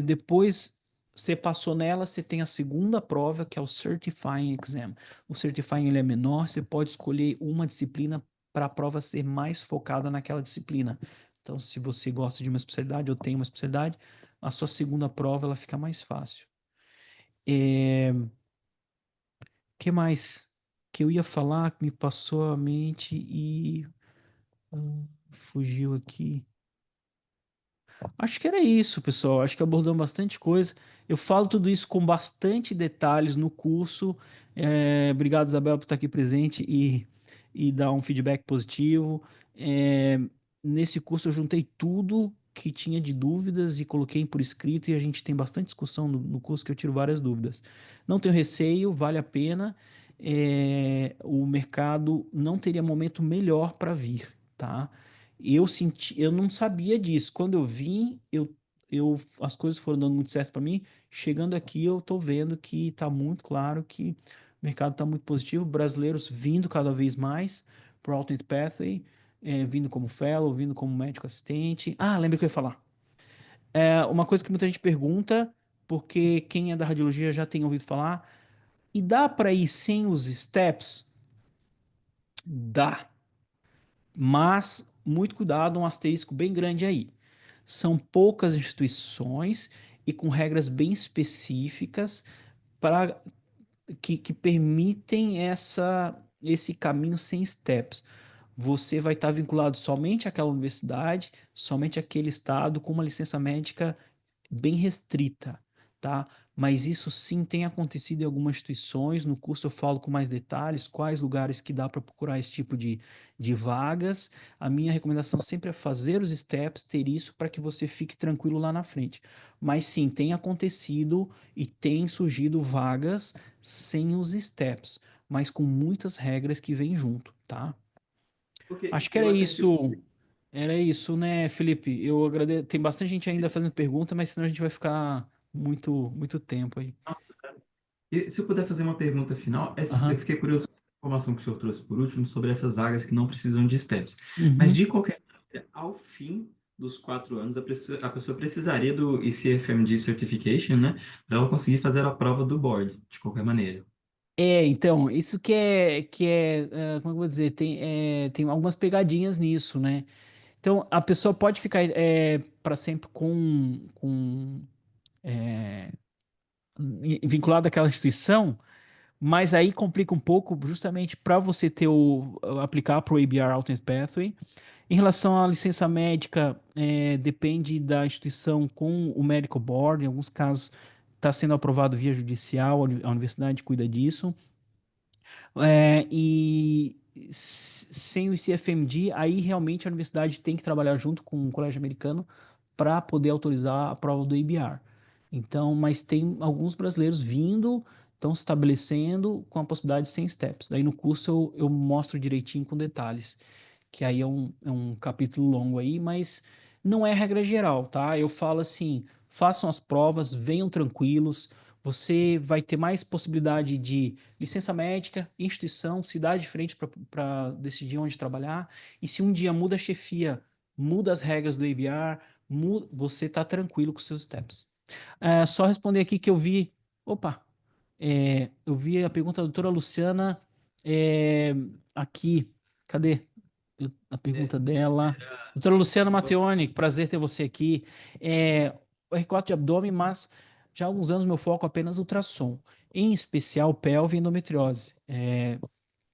depois você passou nela, você tem a segunda prova, que é o Certifying Exam. O Certifying ele é menor, você pode escolher uma disciplina para a prova ser mais focada naquela disciplina. Então, se você gosta de uma especialidade ou tem uma especialidade, a sua segunda prova ela fica mais fácil. Que mais que eu ia falar que me passou a mente e fugiu aqui? Acho que era isso, pessoal. Acho que abordamos bastante coisa. Eu falo tudo isso com bastante detalhes no curso. Obrigado, Isabel, por estar aqui presente e dar um feedback positivo. É, Nesse curso eu juntei tudo que tinha de dúvidas e coloquei por escrito, e a gente tem bastante discussão no curso que eu tiro várias dúvidas. Não tenho receio, vale a pena. O mercado não teria momento melhor para vir, tá? Eu não sabia disso. Quando eu vim, as coisas foram dando muito certo para mim. Chegando aqui, eu tô vendo que tá muito claro que o mercado tá muito positivo. Brasileiros vindo cada vez mais para o Alternate Pathway, vindo como fellow, vindo como médico assistente. Lembra que eu ia falar. Uma coisa que muita gente pergunta, porque quem é da radiologia já tem ouvido falar, e dá para ir sem os steps? Dá. Mas muito cuidado, um asterisco bem grande aí. São poucas instituições e com regras bem específicas para que permitem esse caminho sem steps. Você vai estar vinculado somente àquela universidade, somente àquele estado, com uma licença médica bem restrita, tá? Mas isso sim tem acontecido em algumas instituições. No curso eu falo com mais detalhes, quais lugares que dá para procurar esse tipo de vagas. A minha recomendação sempre é fazer os steps, ter isso para que você fique tranquilo lá na frente. Mas sim, tem acontecido e tem surgido vagas sem os steps, mas com muitas regras que vêm junto, tá? Porque Acho que eu era até que isso. Era isso, né, Felipe? Eu agradeço. Tem bastante gente ainda fazendo pergunta, mas senão a gente vai ficar muito tempo aí. E se eu puder fazer uma pergunta final, eu Aham. fiquei curioso com a informação que o senhor trouxe por último sobre essas vagas que não precisam de STEPS. Mas Uhum. de qualquer maneira, ao fim dos 4 anos, a pessoa precisaria do ECFMG Certification, né? Para ela conseguir fazer a prova do board, de qualquer maneira. Então, isso como eu vou dizer, tem algumas pegadinhas nisso, né? Então, a pessoa pode ficar para sempre vinculada àquela instituição, mas aí complica um pouco justamente para você aplicar para o ABR Alternate Pathway. Em relação à licença médica, depende da instituição com o Medical Board. Em alguns casos, está sendo aprovado via judicial, a universidade cuida disso. Sem o CFMD, aí realmente a universidade tem que trabalhar junto com o colégio americano para poder autorizar a prova do ABR. Então, mas tem alguns brasileiros vindo, estão se estabelecendo com a possibilidade sem steps. Daí no curso eu mostro direitinho com detalhes, que aí é um capítulo longo aí, mas não é regra geral, tá? Eu falo assim, façam as provas, venham tranquilos, você vai ter mais possibilidade de licença médica, instituição, cidade diferente para decidir onde trabalhar. E se um dia muda a chefia, muda as regras do ABR, você está tranquilo com seus steps. Só responder aqui que eu vi. Opa! Eu vi a pergunta da doutora Luciana é, aqui. Cadê a É, pergunta dela? Doutora Luciana eu posso- Matteoni, prazer ter você aqui. O R4 de abdômen, mas já há alguns anos meu foco é apenas ultrassom, em especial pelve e endometriose.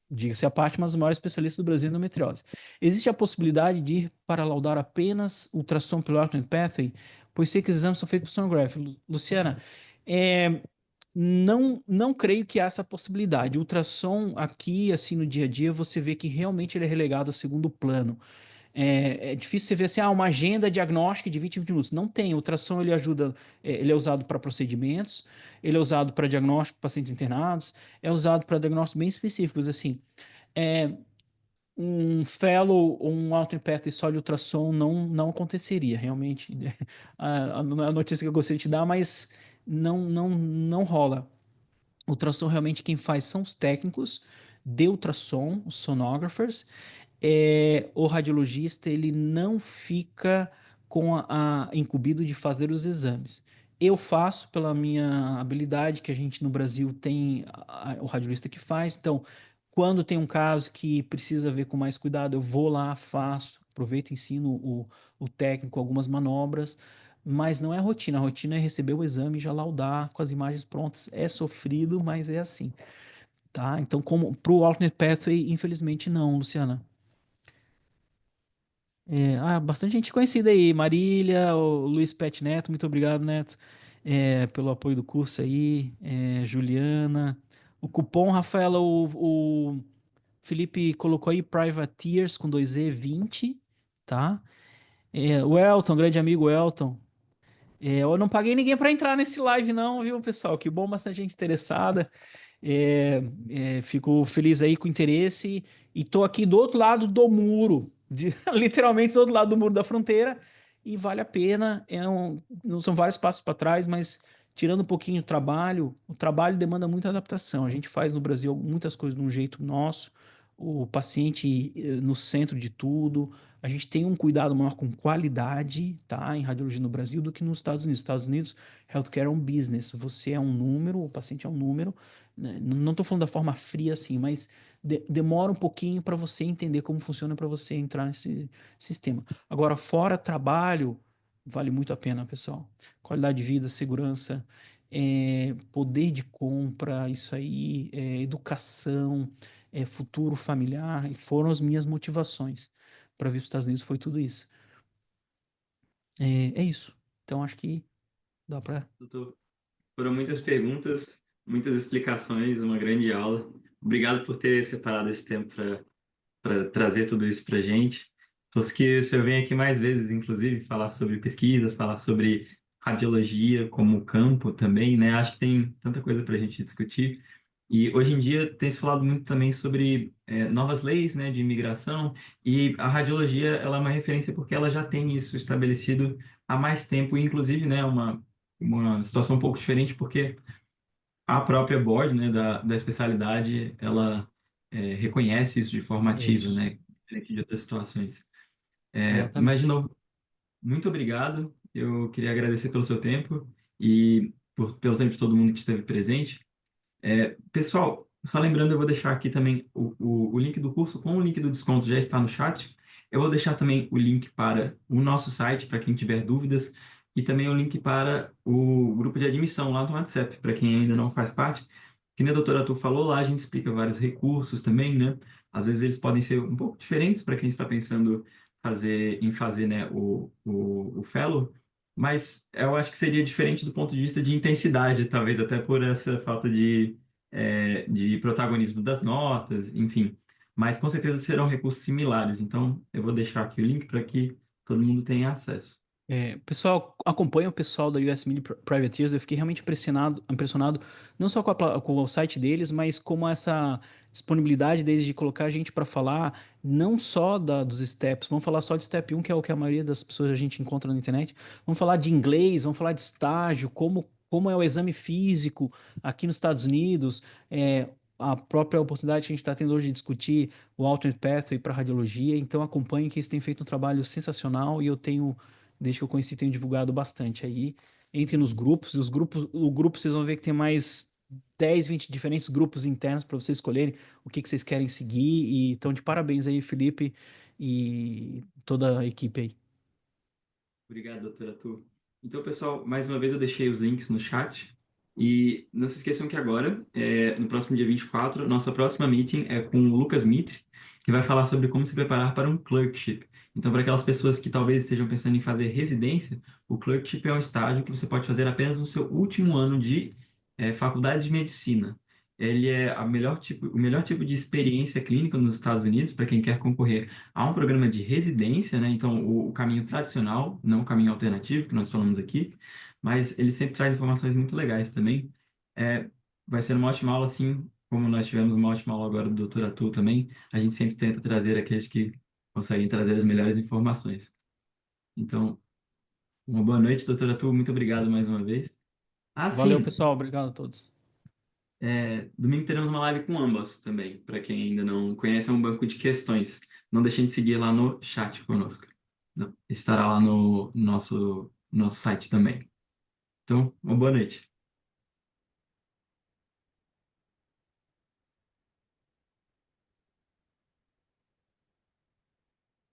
Diga-se a parte, uma das maiores especialistas do Brasil em endometriose. Existe a possibilidade de ir para laudar apenas ultrassom pelo alternate pathway, pois sei que os exames são feitos por sonography. Luciana, é, não creio que há essa possibilidade. O ultrassom aqui, assim, no dia a dia, você vê que realmente ele é relegado a segundo plano. É difícil você ver assim, uma agenda diagnóstica de 20 minutos. Não tem. O ultrassom ele ajuda, ele é usado para procedimentos, ele é usado para diagnóstico de pacientes internados, é usado para diagnósticos bem específicos, assim. É, um fellow ou um autoempath só de ultrassom não aconteceria, realmente. Não é a notícia que eu gostaria de te dar, mas não rola. Ultrassom realmente quem faz são os técnicos de ultrassom, os sonographers. O radiologista ele não fica com a incumbido de fazer os exames. Eu faço pela minha habilidade, que a gente no Brasil tem o radiologista que faz. Então, quando tem um caso que precisa ver com mais cuidado, eu vou lá, faço, aproveito e ensino o técnico algumas manobras, mas não é rotina. A rotina é receber o exame e já laudar com as imagens prontas. É sofrido, mas é assim, tá? Então, como pro alternate pathway, infelizmente não, Luciana. Bastante gente conhecida aí. Marília, o Luiz Pet Neto, muito obrigado, Neto, pelo apoio do curso aí. Juliana. O cupom, Rafaela, o Felipe colocou aí Privateers com 2E 20, tá? O Elton, grande amigo Elton. Eu não paguei ninguém para entrar nesse live, não, viu, pessoal? Que bom, bastante gente interessada. Fico feliz aí com o interesse e tô aqui do outro lado do muro, literalmente do outro lado do muro da fronteira e vale a pena. Não são vários passos para trás, mas tirando um pouquinho o trabalho demanda muita adaptação. A gente faz no Brasil muitas coisas de um jeito nosso, o paciente no centro de tudo. A gente tem um cuidado maior com qualidade, tá, em radiologia no Brasil do que nos Estados Unidos. Nos Estados Unidos, healthcare é um business. Você é um número, o paciente é um número, né? Não estou falando da forma fria assim, mas demora um pouquinho para você entender como funciona para você entrar nesse sistema. Agora, fora trabalho, vale muito a pena, pessoal. Qualidade de vida, segurança, poder de compra, isso aí, educação, futuro familiar, e foram as minhas motivações para vir para os Estados Unidos, foi tudo isso. É isso. Então, acho que dá para. Doutor, foram muitas perguntas, muitas explicações, uma grande aula. Obrigado por ter separado esse tempo para trazer tudo isso para a gente. Torço que o senhor venha aqui mais vezes, inclusive, falar sobre pesquisa, falar sobre radiologia como campo também, né? Acho que tem tanta coisa para a gente discutir. E hoje em dia tem se falado muito também sobre novas leis, né, de imigração, e a radiologia ela é uma referência porque ela já tem isso estabelecido há mais tempo, e inclusive, né, uma uma situação um pouco diferente, porque a própria board, né, da especialidade, ela reconhece isso de forma É ativa, isso, né, diferente de outras situações. Mas, de exatamente. novo, muito obrigado. Eu queria agradecer pelo seu tempo e pelo tempo de todo mundo que esteve presente. Pessoal, só lembrando, eu vou deixar aqui também o link do curso com o link do desconto já está no chat. Eu vou deixar também o link para o nosso site, para quem tiver dúvidas, e também o link para o grupo de admissão lá no WhatsApp, para quem ainda não faz parte. Que nem a doutora Tu falou lá, a gente explica vários recursos também, né? Às vezes eles podem ser um pouco diferentes para quem está pensando em fazer, né, o Fellow, mas eu acho que seria diferente do ponto de vista de intensidade, talvez até por essa falta de protagonismo das notas, enfim. Mas com certeza serão recursos similares. Então, eu vou deixar aqui o link para que todo mundo tenha acesso. Pessoal, acompanha o pessoal da US Mini Privateers. Eu fiquei realmente impressionado não só com o site deles, mas como essa disponibilidade deles de colocar a gente para falar não só dos steps, vamos falar só de step 1, que é o que a maioria das pessoas a gente encontra na internet. Vamos falar de inglês, vamos falar de estágio, como é o exame físico aqui nos Estados Unidos, a própria oportunidade que a gente está tendo hoje de discutir o Alternate Pathway para radiologia. Então acompanhe que eles têm feito um trabalho sensacional e eu tenho desde que eu conheci, tenho divulgado bastante aí. Entre nos grupos, e o grupo vocês vão ver que tem mais 10, 20 diferentes grupos internos para vocês escolherem o que vocês querem seguir. E então, de parabéns aí, Felipe e toda a equipe aí. Obrigado, doutora Tu. Então, pessoal, mais uma vez eu deixei os links no chat. E não se esqueçam que agora, no próximo dia 24, nossa próxima meeting é com o Lucas Mitre, que vai falar sobre como se preparar para um clerkship. Então, para aquelas pessoas que talvez estejam pensando em fazer residência, o clerkship é um estágio que você pode fazer apenas no seu último ano de faculdade de medicina. Ele é o melhor tipo de experiência clínica nos Estados Unidos para quem quer concorrer. Há um programa de residência, né? Então, o caminho tradicional, não o caminho alternativo que nós falamos aqui, mas ele sempre traz informações muito legais também. É, vai ser uma ótima aula, assim como nós tivemos uma ótima aula agora do Dr. Atul também. A gente sempre tenta trazer aqueles que conseguem trazer as melhores informações. Então, uma boa noite, Dr. Atul. Muito obrigado mais uma vez. Ah, Valeu, sim, pessoal. Obrigado a todos. domingo teremos uma live com ambas também. Para quem ainda não conhece, é um banco de questões. Não deixem de seguir lá no chat conosco. Não, estará lá no nosso site também. Então, uma boa noite.